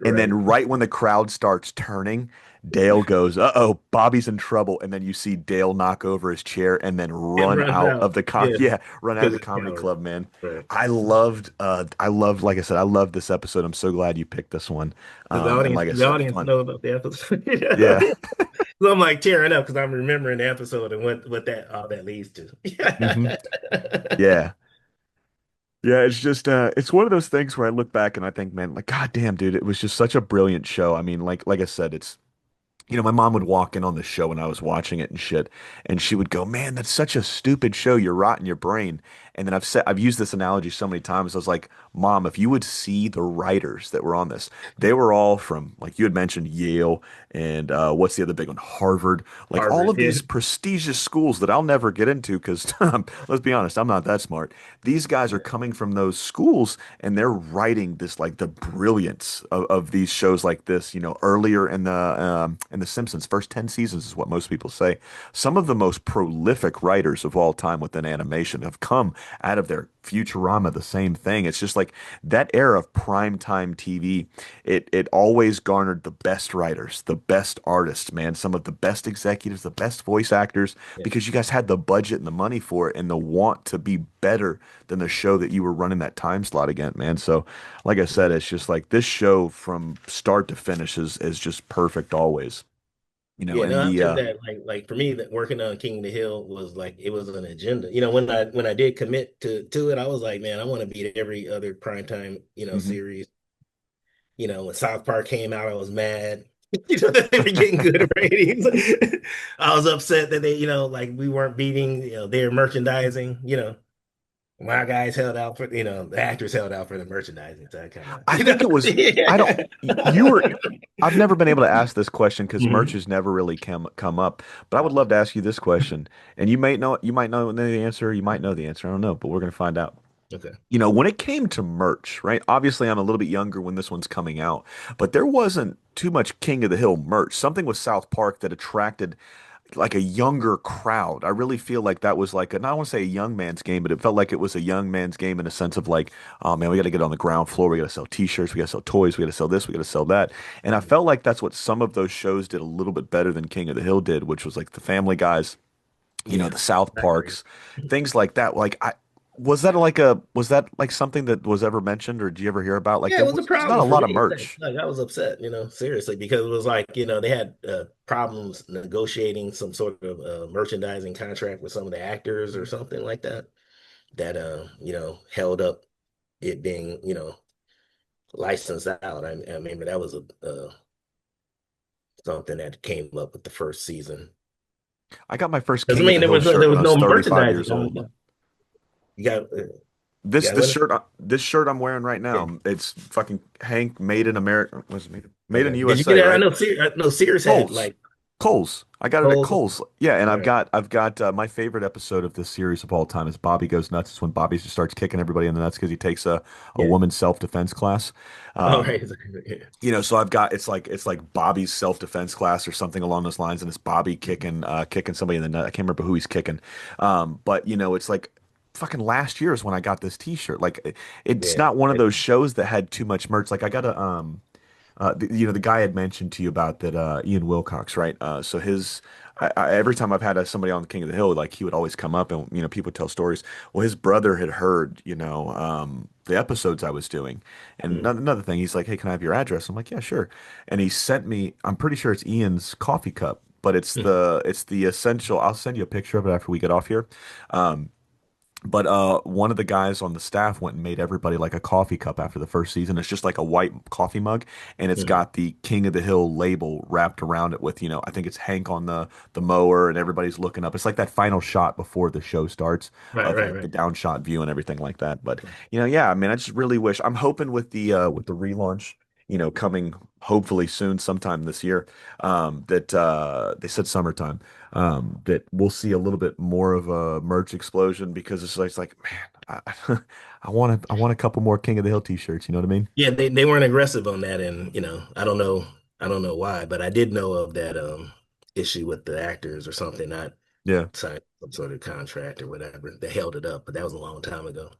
And Right. then right when the crowd starts turning, Dale goes, "Uh-oh, Bobby's in trouble," and then you see Dale knock over his chair and then and run runs out of out. the Yeah, yeah, run out of because the it's comedy coward. club, man. Right. I loved, like I said, I loved this episode. I'm so glad you picked this one. And like I The said, audience fun. know about the episode. Yeah. So I'm like tearing up because I'm remembering the episode and what that all that leads to. hmm Yeah. Yeah, it's just it's one of those things where I look back and I think, man, like, God damn, dude, it was just such a brilliant show. I mean, like I said, it's my mom would walk in on the show when I was watching it and shit, and she would go, "Man, that's such a stupid show. You're rotting your brain." And then I've used this analogy so many times. I was like, "Mom, if you would see the writers that were on this, they were all from, like you had mentioned, Yale and what's the other big one, Harvard, like all Harvard, of yeah. these prestigious schools that I'll never get into because let's be honest, I'm not that smart. These guys are coming from those schools and they're writing this like the brilliance of these shows like this, earlier in the Simpsons, first 10 seasons is what most people say. Some of the most prolific writers of all time within animation have come out of their Futurama, the same thing. It's just like that era of primetime TV, it always garnered the best writers, the best artists, man, some of the best executives, the best voice actors, Yeah. because you guys had the budget and the money for it and the want to be better than the show that you were running that time slot again, man. So, like I said, it's just like this show from start to finish is just perfect always. Yeah, And no, I'll the tell you that. Like for me, that working on King of the Hill was like it was an agenda. When I did commit to it, I was like, man, I want to beat every other primetime mhm. series. When South Park came out, I was mad. That they were getting good ratings. I was upset that like we weren't beating, their merchandising. My guys held out for, the actors held out for the merchandising. So I kind of, I think it was I don't you were I've never been able to ask this question because merch Mhm. has never really come up. But I would love to ask you this question, and you might know the answer, you might know the answer. I don't know, but we're gonna find out. Okay. When it came to merch, right? Obviously, I'm a little bit younger when this one's coming out, but there wasn't too much King of the Hill merch. Something with South Park that attracted like a younger crowd. I really feel like that was like not I want to say a young man's game, but it felt like it was a young man's game in a sense of like, oh man, we got to get on the ground floor. We got to sell T-shirts. We got to sell toys. We got to sell this. We got to sell that. And I felt like that's what some of those shows did a little bit better than King of the Hill did, which was like the Family Guys, Yeah, the South I agree. Parks, things like that. Like I. Was that like something that was ever mentioned, or did you ever hear about? Like Yeah, it was a there's not problem a for lot of me. Like, merch. like I was upset, seriously, because it was like, they had problems negotiating some sort of merchandising contract with some of the actors or something like that, that held up it being, licensed out. I remember that was a something that came up with the first season. I got my first Because I King of mean, the there Hill was no, shirt there when was I was no 35 merchandising. years old. You got you This got this what? shirt this shirt I'm wearing right Yeah. now, it's fucking Hank made in America. Was it made in Okay. Did you get USA, it? I right? know. Sears had Kohl's. like Kohl's. I got it at Kohl's. Kohl's. Yeah, and All I've right. got I've got my favorite episode of this series of all time is Bobby Goes Nuts. It's when Bobby just starts kicking everybody in the nuts because he takes a Yeah. woman's self-defense class. All Um, right. Yeah. so I've got it's like Bobby's self-defense class or something along those lines, and it's Bobby kicking somebody in the nut. I can't remember who he's kicking. But it's like fucking last year is when I got this T-shirt. Like it's Yeah. not one of those shows that had too much merch. Like I got the guy I had mentioned to you about that, Ian Wilcox, right? So every time I've had somebody on the King of the Hill, like he would always come up and people would tell stories. Well, his brother had heard, the episodes I was doing, and Mm. another thing, he's like, "Hey, can I have your address?" I'm like, "Yeah, sure." And he sent me, I'm pretty sure it's Ian's coffee cup, but it's Mm. the essential. I'll send you a picture of it after we get off here. Um, but one of the guys on the staff went and made everybody like a coffee cup after the first season. It's just like a white coffee mug, and it's Mhm. got the King of the Hill label wrapped around it with, I think it's Hank on the mower, and everybody's looking up. It's like that final shot before the show starts Right. of Right. like the Right. downshot view and everything like that. But yeah, I mean, I just really wish I'm hoping with the relaunch, coming hopefully soon, sometime this year, that they said summertime that we'll see a little bit more of a merch explosion because it's like, man, I want a couple more King of the Hill t-shirts. You know what I mean? Yeah, they weren't aggressive on that, and I don't know why, but I did know of that issue with the actors or something, not Yeah. signed some sort of contract or whatever that held it up, but that was a long time ago.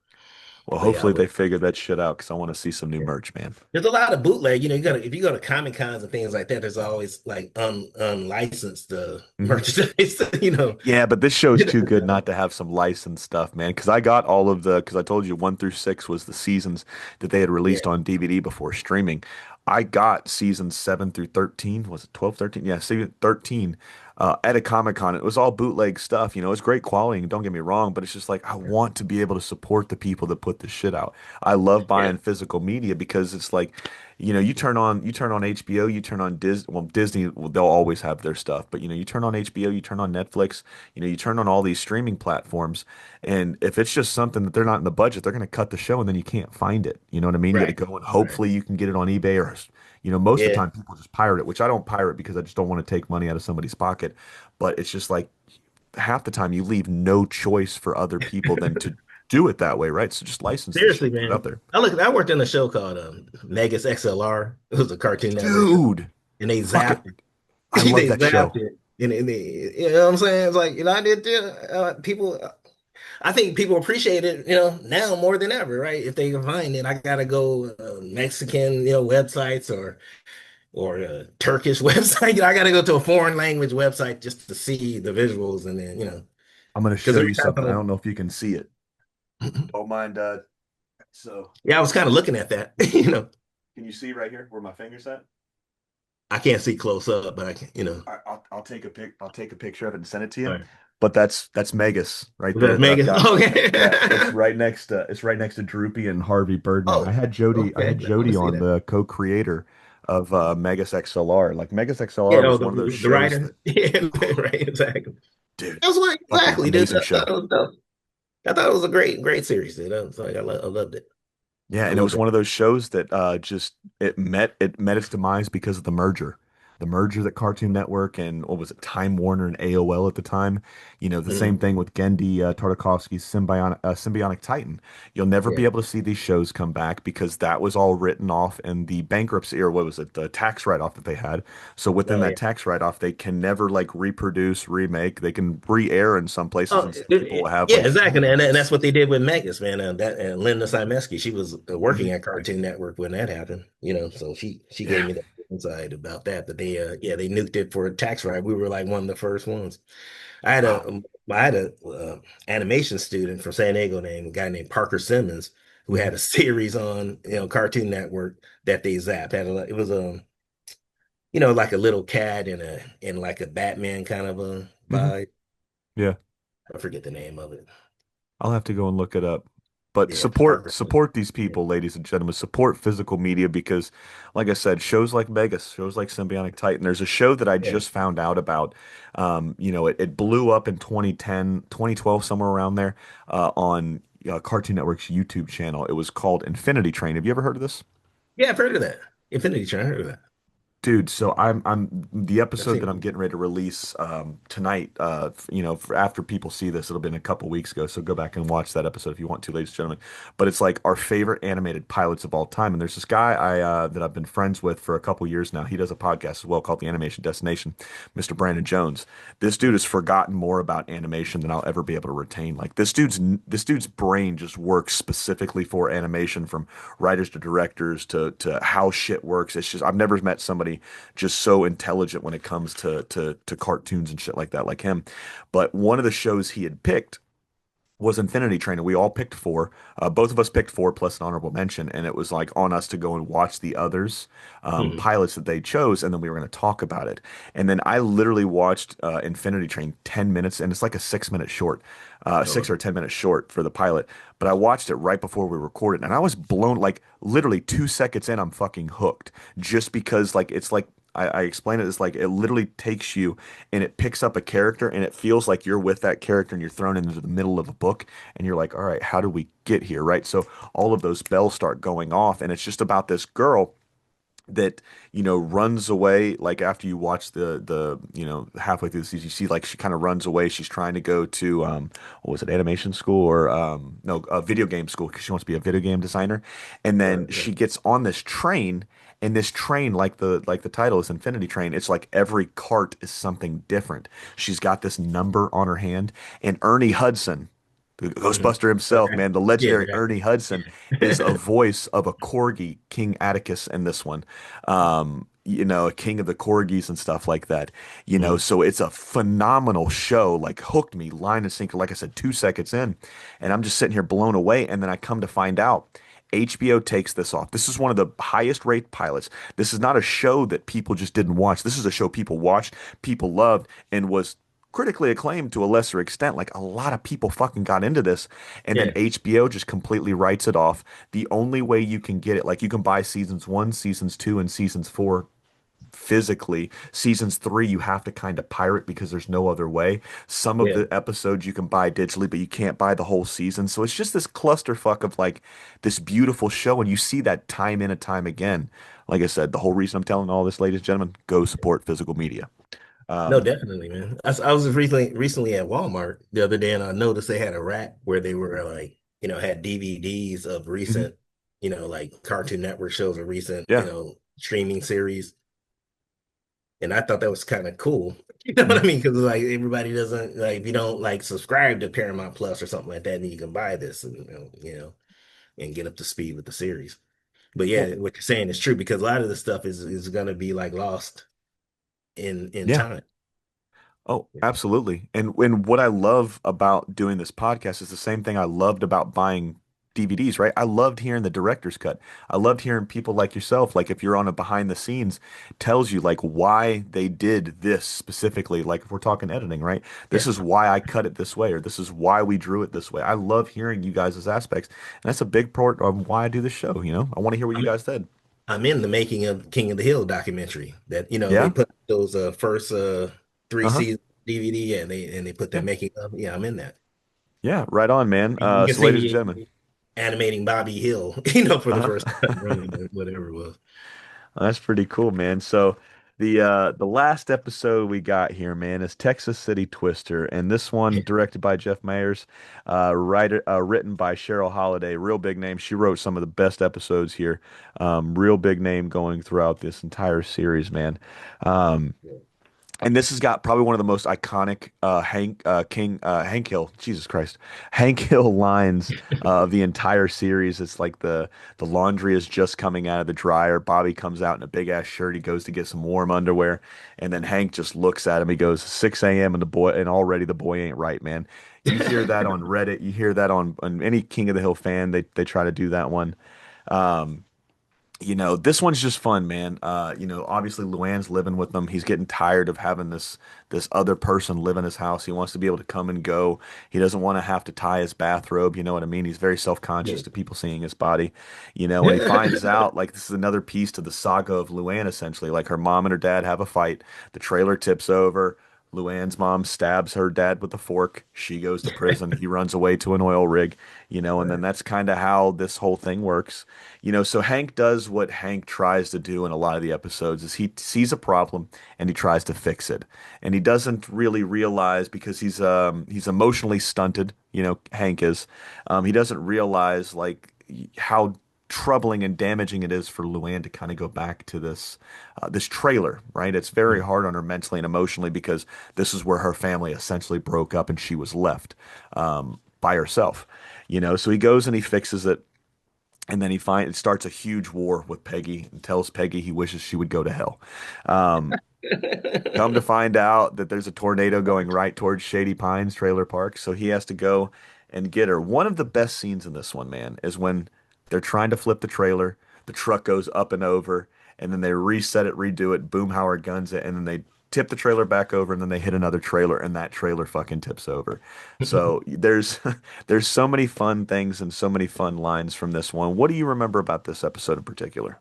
Well, But yeah, I hopefully would. they figure that shit out because I want to see some new merch, man. There's a lot of bootleg. You gotta if you go to Comic Cons and things like that, there's always like unlicensed Hmm. merchandise. You know. Yeah, but this show's too good not to have some licensed stuff, man. Because I got all of the, because I told you 1 through 6 was the seasons that they had Yeah, released on DVD before streaming. I got seasons 7 through 13. Was it 12, 13? Yeah, season 13 at a Comic Con. It was all bootleg stuff. It's great quality, and don't get me wrong, but it's just like I want to be able to support the people that put this shit out. I love yeah, buying physical media because it's like, you turn on HBO, you turn on Disney, well, they'll always have their stuff, but you turn on HBO, you turn on Netflix, you turn on all these streaming platforms, and if it's just something that they're not in the budget, they're going to cut the show and then you can't find it. You know what I mean? You got to right, go and right. hopefully you can get it on eBay or most of the Yeah, time people just pirate it, which I don't pirate because I just don't want to take money out of somebody's pocket, but it's just like half the time you leave no choice for other people than to do it that way, right? So just license the shit, seriously, put it out man. there. I worked in a show called Megas XLR. It was a Cartoon Network show, Dude, and they fucking zapped it. I love They that zapped show. it, and you know what I'm saying? It's like I did. People, I think people appreciate it. Now more than ever, right? If they can find it, I gotta go Mexican, websites or Turkish website. I gotta go to a foreign language website just to see the visuals, and then I'm going to because show every you time something. I don't know if you can see it. Don't mind. So yeah, I was kind of looking at that. can you see right here where my finger's at? I can't see close up, but I can, I'll take a pic. I'll take a picture of it and send it to all you. right. But that's Megas right Was that there that I've Megan? got. Okay. Yeah, it's right next to Droopy and Harvey Birdman. I Oh, had Jody I okay. had I want to Jody see on, that. the co-creator of Megas XLR. Like Megas Yeah, XLR oh, was one of those the shows writer. that, Yeah, right, exactly. dude, That's why fucking exactly, dude. amazing show. I thought it was a great series, dude. I loved it. Yeah, I and it loved was it. one of those shows that just it met its demise because of the merger. The merger that Cartoon Network and what was it, Time Warner and AOL at the time. The same Mhm. thing with Gendy Tartakovsky's Symbionic Titan. You'll never Yeah. be able to see these shows come back because that was all written off in the bankruptcy, or what was it, the tax write-off that they had. So within Oh yeah. that tax write-off, they can never like reproduce, remake. They can re-air in some places, Oh, and some people will have yeah, like exactly, full and that's rights. what they did with Megas, man. That and Linda Simeski, she was working Mhm. at Cartoon Network when that happened. So she gave Yeah. me the insight about that. But they nuked it for a tax write. We were like one of the first ones. I had Wow. a animation student from San Diego named a guy named Parker Simmons who Mhm. had a series on Cartoon Network that they zapped. It was like a little cat in like a Batman kind of a Mhm. vibe. Yeah. I forget the name of it. I'll have to go and look it up. But Yeah, support Parker Simmons. support these Yeah. people, ladies and gentlemen. Support physical media because, like I said, shows like Megas, shows like Symbionic Titan. There's a show that I Yeah. just found out about. It blew up in 2010, 2012, somewhere around there, on Cartoon Network's YouTube channel. It was called Infinity Train. Have you ever heard of this? Yeah, I've heard of that. Infinity Train, I heard of that. Dude, so I'm the I've episode seen that I'm it. getting ready to release tonight. For after people see this, it'll been a couple weeks ago. So go back and watch that episode if you want to, ladies and gentlemen. But it's like our favorite animated pilots of all time. And there's this guy that I've been friends with for a couple years now. He does a podcast as well called The Animation Destination, Mr. Brandon Jones. This dude has forgotten more about animation than I'll ever be able to retain. Like this dude's brain just works specifically for animation, from writers to directors to how shit works. It's just I've never met somebody just so intelligent when it comes to cartoons and shit like that, like him. But one of the shows he had picked was Infinity Train, and we all picked four. Both of us picked four plus an honorable mention, and it was like on us to go and watch the others Mhm. pilots that they chose, and then we were going to talk about it. And then I literally watched Infinity Train 10 minutes, and it's like a 6 minute short, Oh, 6 or 10 minutes short for the pilot. But I watched it right before we recorded, and I was blown. Like literally 2 seconds in, I'm fucking hooked, just because like it's like. I explain it as like it literally takes you and it picks up a character and it feels like you're with that character and you're thrown into the middle of a book and you're like, all right, how do we get here? Right. So all of those bells start going off and it's just about this girl that runs away. Like after you watch the halfway through the season, you see like she kind of runs away. She's trying to go to what was it, animation school, or no, a video game school, because she wants to be a video game designer. And right, then right. she gets on this train, and this train, like the title is Infinity Train, it's like every cart is something different. She's got this number on her hand, and Ernie Hudson, The Hmm. Ghostbuster himself, man, the Yeah, legendary the Ernie actor. Hudson is a voice of a corgi, King Atticus in this one. A king of the corgis and stuff like that. Mhm. So it's a phenomenal show, like hooked me line and sinker, like I said, 2 seconds in. And I'm just sitting here blown away. And then I come to find out HBO takes this off. This is one of the highest rate pilots. This is not a show that people just didn't watch. This is a show people watched, people loved, and was critically acclaimed to a lesser extent. Like a lot of people fucking got into this, and then Yeah, HBO just completely writes it off. The only way you can get it, like you can buy seasons one, seasons two, and seasons four physically. Seasons three, you have to kind of pirate because there's no other way. Some of yeah. the episodes you can buy digitally, but you can't buy the whole season. So it's just this clusterfuck of like this beautiful show, and you see that time in and time again. Like I said, the whole reason I'm telling all this, ladies and gentlemen, go support physical media. No, Um, definitely, man. I was recently at Walmart the other day, and I noticed they had a rack where they were like, had DVDs of mhm. recent, like Cartoon Network shows or recent, Yeah. streaming series. And I thought that was kind of cool. You know what I Mhm. mean? Because like everybody doesn't like if you don't like subscribe to Paramount Plus or something like that, then you can buy this and and get up to speed with the series. But Well, yeah, what you're saying is true because a lot of the stuff is gonna be like lost in yeah. time. Oh, Yeah. absolutely. And what I love about doing this podcast is the same thing I loved about buying DVDs, right? I loved hearing the director's cut. I loved hearing people like yourself, like if you're on a behind the scenes, tells you like why they did this specifically. Like if we're talking editing, right? This Yeah. is why I cut it this way, or this is why we drew it this way. I love hearing you guys' aspects. And that's a big part of why I do this show, you know? I want to hear what you I'm guys said. I'm in the making of King of the Hill documentary that they Yeah? put those first three Uh-huh. seasons DVD and they put that Yeah. making of. Yeah, I'm in that. Yeah, right on, man. You can So see ladies and gentlemen. me animating Bobby Hill, for the first time Uh-huh. running or whatever it was. That's pretty cool, man. So the last episode we got here, man, is Texas City Twister, and this one directed by Jeff Mayers, written by Cheryl Holiday, real big name. She wrote some of the best episodes here. Real big name going throughout this entire series, man. Um, and this has got probably one of the most iconic Hank Hill, Jesus Christ, Hank Hill lines of the entire series. It's like the laundry is just coming out of the dryer. Bobby comes out in a big ass shirt. He goes to get some warm underwear, and then Hank just looks at him. He goes 6 a.m. and already the boy ain't right, man. You hear that on Reddit. You hear that on any King of the Hill fan. They try to do that one. Um, this one's just fun, man. Obviously Luann's living with them. He's getting tired of having this other person live in his house. He wants to be able to come and go. He doesn't want to have to tie his bathrobe, you know what I mean? He's very self-conscious to people seeing his body, and he finds out like this is another piece to the saga of Luann essentially. Like her mom and her dad have a fight. The trailer tips over. Luann's mom stabs her dad with a fork. She goes to prison. He runs away to an oil rig, and then Right. that's kind of how this whole thing works. So Hank does what Hank tries to do in a lot of the episodes is he sees a problem and he tries to fix it. And he doesn't really realize because he's emotionally stunted, Hank is. He doesn't realize like how troubling and damaging it is for Luann to kind of go back to this trailer, right? It's very Mm. hard on her mentally and emotionally because this is where her family essentially broke up and she was left by herself. So he goes and he fixes it, and then it starts a huge war with Peggy and tells Peggy he wishes she would go to hell. Um, Come to find out that there's a tornado going right towards Shady Pines Trailer Park, so he has to go and get her. One of the best scenes in this one, man, is when they're trying to flip the trailer, the truck goes up and over, and then they reset it, redo it, Boomhauer guns it, and then they tip the trailer back over, and then they hit another trailer, and that trailer fucking tips over. So there's there's so many fun things and so many fun lines from this one. What do you remember about this episode in particular?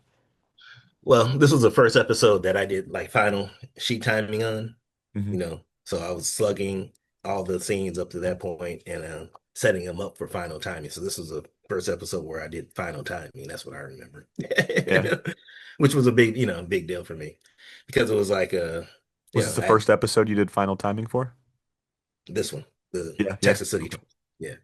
Well, this was the first episode that I did like final sheet timing on, Hmm. so I was slugging all the scenes up to that point and setting them up for final timing. So this was the first episode where I did final timing. That's what I remember, Yeah. which was a big deal for me because it was like Was this the I first episode you did final timing for? this one, the Yeah, yeah. Texas City. Okay. Yeah.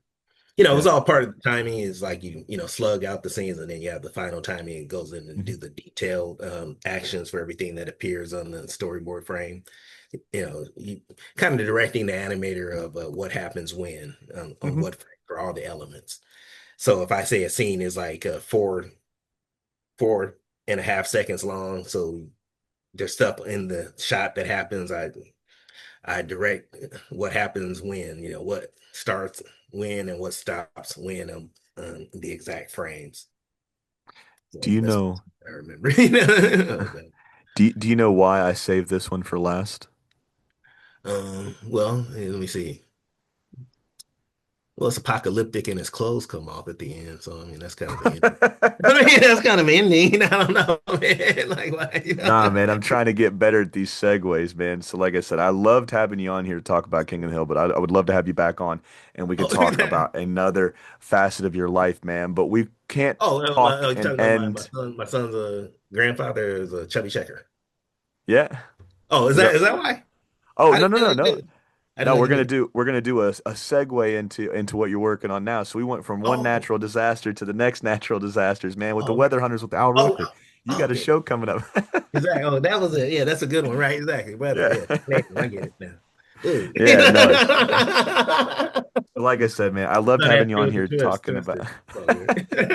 It Yeah. was all part of the timing is like slug out the scenes and then you have the final timing. It goes in and Hmm. do the detailed actions for everything that appears on the storyboard frame. You kind of directing the animator of what happens when on Hmm. what frame all the elements. So if I say a scene is like 4.5 seconds long, so there's stuff in the shot that happens. I direct what happens when, what starts when and what stops when the exact frames. Do So you that's know what I remember. do you know why I saved this one for last? Well, let me see. Well, it's apocalyptic and his clothes come off at the end. So I mean that's kind of an ending. I mean, that's kind of an ending. I don't know, man. Like why. Nah, man, I'm trying to get better at these segues, man. So, like I said, I loved having you on here to talk about King of the Hill, but I would love to have you back on and we could Oh, talk about another facet of your life, man. But we can't talk you're and talking about my end. son. My son's grandfather is a chubby checker. Yeah. Oh, is Is that that? is that why? Oh, I no, didn't no, no, know you no. knew. I didn't No, know you knew that. we're gonna do a segue into what you're working on now. So we went from one Oh, natural disaster to the next natural disasters, man, with the oh, weather hunters with Al oh, Roker. You oh, got a okay. show coming up. Exactly. Oh, that was it. Yeah, that's a good one, right? Exactly. Weather. Yeah. Yeah. I get it now. Ooh. Yeah, no. Like I said, man, I loved No, having that you it on was a here twist, talking about twisted. So good.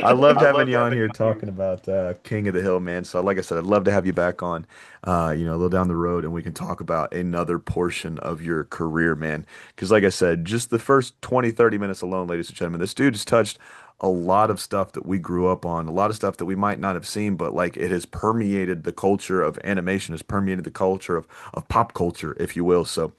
I loved I having love you on having here you on here. talking about King of the Hill, man. So like I said, I'd love to have you back on a little down the road and we can talk about another portion of your career, man. Because like I said, just the first 20, 30 minutes alone, ladies and gentlemen, this dude has touched a lot of stuff that we grew up on, a lot of stuff that we might not have seen, but like it has permeated the culture of animation, has permeated the culture of pop culture, if you will. So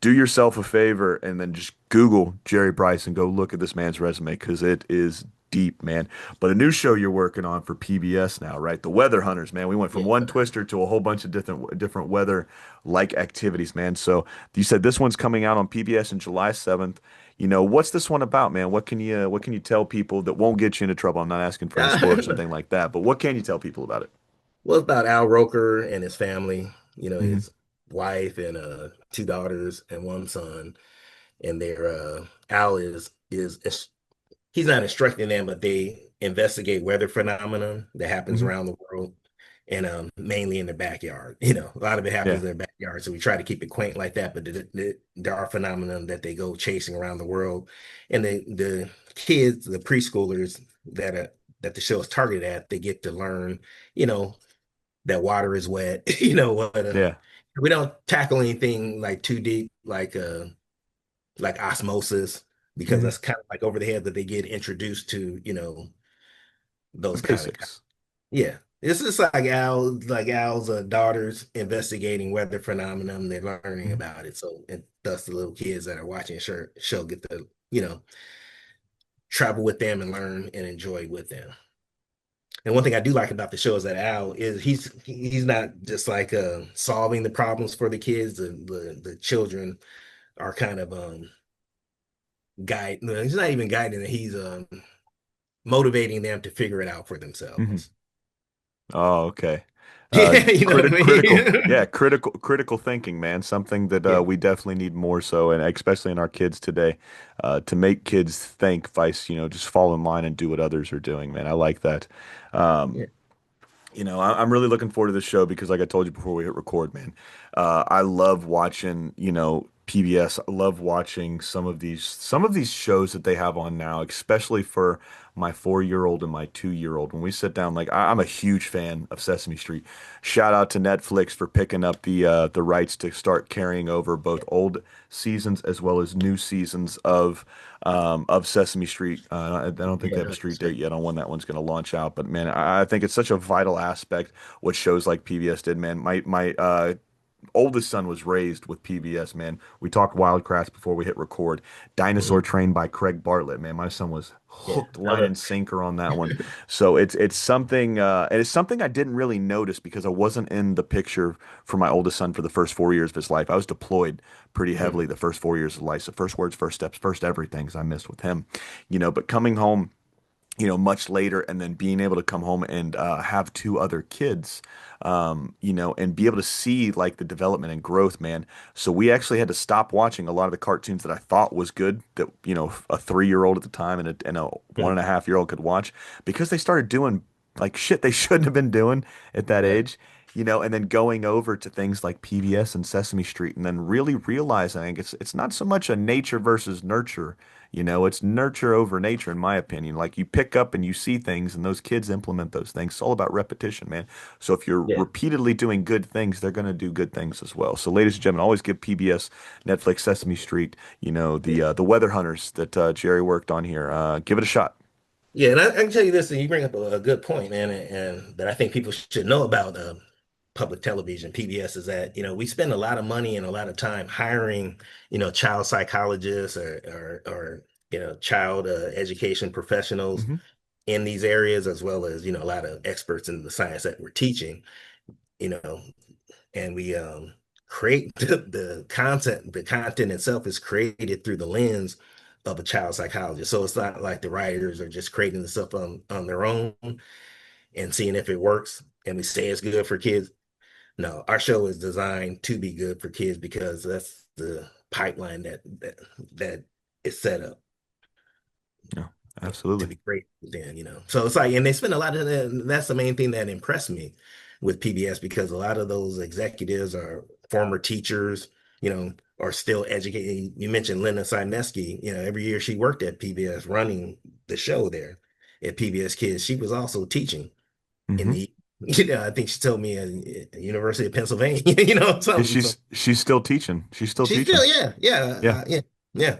do yourself a favor and then just Google Jerry Brice and go look at this man's resume because it is deep, man. But a new show you're working on for PBS now, right? The Weather Hunters, man. We went from Yeah. one twister to a whole bunch of different weather-like activities, man. So you said this one's coming out on PBS on July 7th. What's this one about, man? What can you tell people that won't get you into trouble? I'm not asking for any spoilers or anything like that, but what can you tell people about it? Well, it's about Al Roker and his family, Hmm. his wife and two daughters and one son. And their Al is he's not instructing them, but they investigate weather phenomenon that happens Hmm. around the world and mainly in the backyard. A lot of it Yeah. happens in their backyard. So we try to keep it quaint like that, but there are phenomena that they go chasing around the world. And the kids, the preschoolers that the show is targeted at, they get to learn, you know, that water is wet, what Yeah. we don't tackle anything like too deep, like osmosis, because Hmm. that's kind of like over the head that they get introduced to, The those kind of, basics. yeah. It's just like Al's daughters investigating weather phenomenon. They're learning Mhm. about it. So, and thus the little kids that are watching the show get to, travel with them and learn and enjoy with them. And one thing I do like about the show is that Al is he's not just like solving the problems for the kids. The children are kind of guide. No, he's not even guiding it. He's motivating them to figure it out for Hmm. themselves. Oh, okay. Yeah, you know what I Yeah, mean? critical thinking, man. Something that Yeah, we definitely need more so, and especially in our kids today, to make kids think, vice, just fall in line and do what others are doing, man. I like that. Um, yeah, I'm really looking forward to this show because, like I told you before we hit record, man, I love watching, PBS. I love watching some of these shows that they have on now, especially for my 4-year-old and my 2-year-old. When we sit down, like I'm a huge fan of Sesame Street. Shout out to Netflix for picking up the rights to start carrying over both old seasons as well as new seasons of Sesame Street. I don't think yeah. they have a That's street date great. yet on when that one's going to launch out. But man, I think it's such a vital aspect what shows like PBS did, man. My oldest son was raised with PBS, man. We talked Wildcrafts before we hit record. Dinosaur Mhm. Train by Craig Bartlett, man. My son was Yeah, hooked, I line love. and sinker on that one. So it's something and it's something I didn't really notice because I wasn't in the picture for my oldest son for the first 4 years of his life. I was deployed pretty heavily Mhm. the first 4 years of life. So first words, first steps, first everything, 'cause I missed with him. But coming home much later and then being able to come home and have two other kids, and be able to see like the development and growth, man. So we actually had to stop watching a lot of the cartoons that I thought was good that, a 3-year-old at the time and a one and a half year old could watch because they started doing like shit they shouldn't have been doing at that Yeah, age. and then going over to things like PBS and Sesame Street, and then really realizing it's not so much a nature versus nurture. It's nurture over nature, in my opinion. Like you pick up and you see things, and those kids implement those things. It's all about repetition, man. So if you're Yeah. repeatedly doing good things, they're going to do good things as well. So, ladies and gentlemen, always give PBS, Netflix, Sesame Street, the Weather Hunters that Jerry worked on here. Give it a shot. Yeah, and I can tell you this, and you bring up a good point, man, and that I think people should know about public television, PBS, is that, we spend a lot of money and a lot of time hiring, child psychologists or child education professionals Hmm. in these areas, as well as, a lot of experts in the science that we're teaching, you know, and we create the content itself is created through the lens of a child psychologist. So it's not like the writers are just creating the stuff on their own and seeing if it works and we say it's good for kids. No, our show is designed to be good for kids because that's the pipeline that is set up Yeah, to absolutely. be great then. So it's like, and they spend a lot of that, and that's the main thing that impressed me with PBS because a lot of those executives are former teachers, are still educating. You mentioned Linda Sineski, every year she worked at PBS running the show there at PBS Kids. She was also teaching in Hmm. the, I think she told me at University of Pennsylvania, Yeah, something. So she's still teaching. She's still she's still, teaching. yeah, yeah, Yeah. yeah, yeah.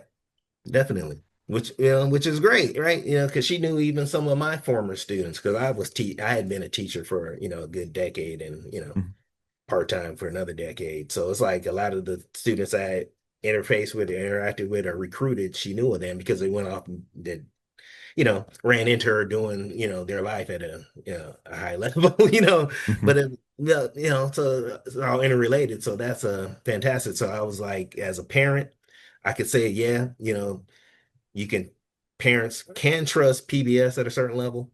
Definitely. Which is great, right? Because she knew even some of my former students, because I had been a teacher for, a good decade and, Mhm. part-time for another decade. So it's like a lot of the students I interfaced with or interacted with or recruited, she knew of them because they went off and did, ran into her doing, their life at a high level, Mhm. but so it's all interrelated. So that's fantastic. So I was like, as a parent, I could say, yeah, you can parents can trust PBS at a certain level.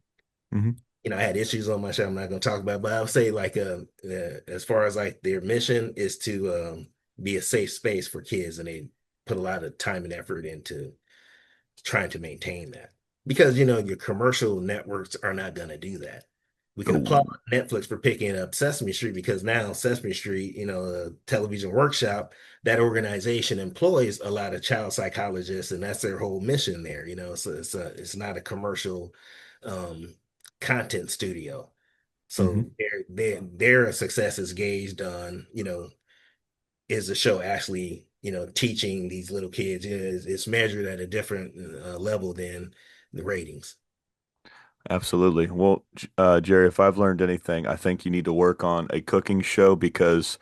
Mhm. I had issues on my show I'm not going to talk about, but I would say like as far as like their mission is to be a safe space for kids, and they put a lot of time and effort into trying to maintain that because your commercial networks are not going to do that. We can applaud Oh. Netflix for picking up Sesame Street because now Sesame Street, television workshop, that organization employs a lot of child psychologists, and that's their whole mission there. So it's not a commercial um, content studio. Mhm. So their success is gauged on is the show actually teaching these little kids. It's measured at a different level than the ratings. Absolutely. Well, Jerry, if I've learned anything, I think you need to work on a cooking show because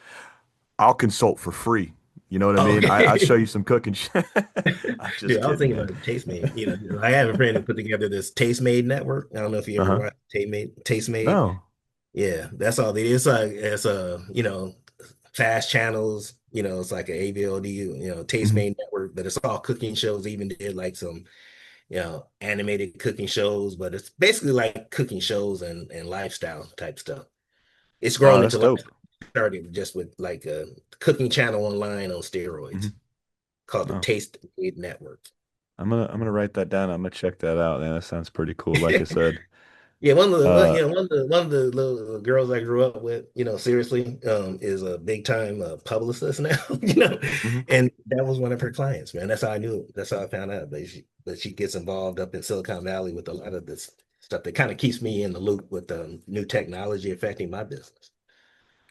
I'll consult for free. You know what I mean? I'll show Okay. you some cooking. I'm Yeah, just I was kidding, thinking man. about Tastemade. I have a friend who put together this Tastemade network. I don't know if you ever Uh-huh. watched Tastemade. No. Yeah, that's all it is. It's a fast channels. It's like an AVOD, Mhm. Tastemade network, but it's all cooking shows. They even did like some animated cooking shows, but it's basically like cooking shows and lifestyle type stuff. It's Oh, grown that's into life. dope. Started just with like a cooking channel online on steroids Mhm. called the Oh, Taste Aid Network. I'm gonna write that down. I'm gonna check that out. Man, that sounds pretty cool. Like I said, Yeah, uh, one of the little girls I grew up with, seriously, is a big time publicist now, mhm. and that was one of her clients, man. That's how I knew. That's how I found out. But she gets involved up in Silicon Valley with a lot of this stuff that kind of keeps me in the loop with new technology affecting my business.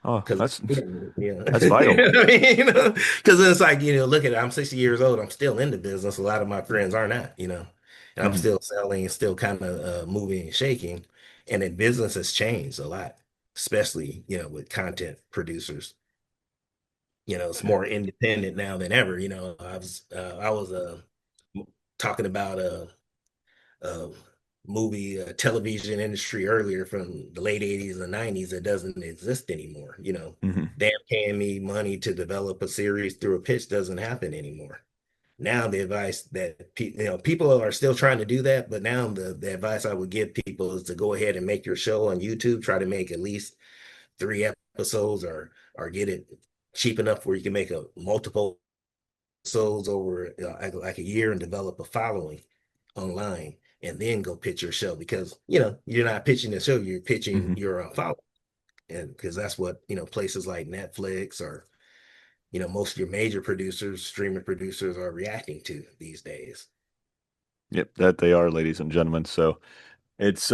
Oh, Because that's that's vital. I mean, because it's like, look at it. I'm 60 years old. I'm still in the business. A lot of my friends are not, and I'm Mhm. still selling, still kind of moving and shaking. And then business has changed a lot, especially, with content producers. It's more independent now than ever. I was talking about uh, movie television industry earlier from the late 80s and 90s that doesn't exist anymore. Mhm. Them paying me money to develop a series through a pitch doesn't happen anymore. Now the advice that people are still trying to do that, but now the advice I would give people is to go ahead and make your show on YouTube. Try to make at least 3 episodes, or get it cheap enough where you can make a multiple episodes over like a year and develop a following online, and then go pitch your show because you're not pitching the show, you're pitching Mhm. your following. And because that's what, places like Netflix or, most of your major producers, streaming producers are reacting to these days. Yep, that they are, ladies and gentlemen. So it's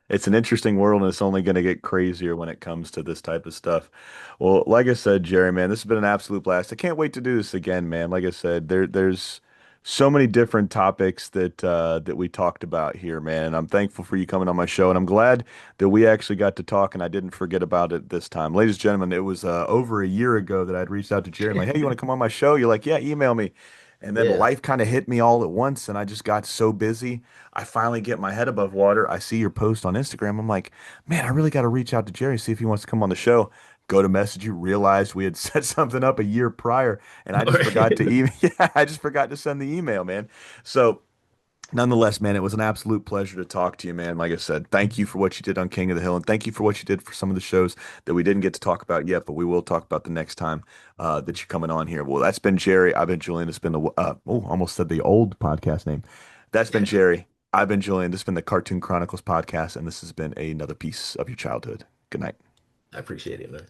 it's an interesting world and it's only going to get crazier when it comes to this type of stuff. Well, like I said, Jerry, man, this has been an absolute blast. I can't wait to do this again, man. Like I said, there's so many different topics that we talked about here, man. And I'm thankful for you coming on my show, and I'm glad that we actually got to talk and I didn't forget about it this time. Ladies and gentlemen, it was over a year ago that I'd reached out to Jerry. I'm like, hey, you want to come on my show? You're like, yeah, email me. And then Yeah. life kind of hit me all at once, and I just got so busy. I finally get my head above water. I see your post on Instagram. I'm like, man, I really got to reach out to Jerry, see if he wants to come on the show. Go to message you, realize we had set something up a year prior, and I just forgot to email. Yeah, I just forgot to send the email, man. So, nonetheless, man, it was an absolute pleasure to talk to you, man. Like I said, thank you for what you did on King of the Hill, and thank you for what you did for some of the shows that we didn't get to talk about yet, but we will talk about the next time that you're coming on here. Well, that's been Jerry. I've been Julian. It's been the almost said the old podcast name. That's been Jerry. I've been Julian. This has been the Cartoon Chronicles podcast, and this has been another piece of your childhood. Good night. I appreciate it, man.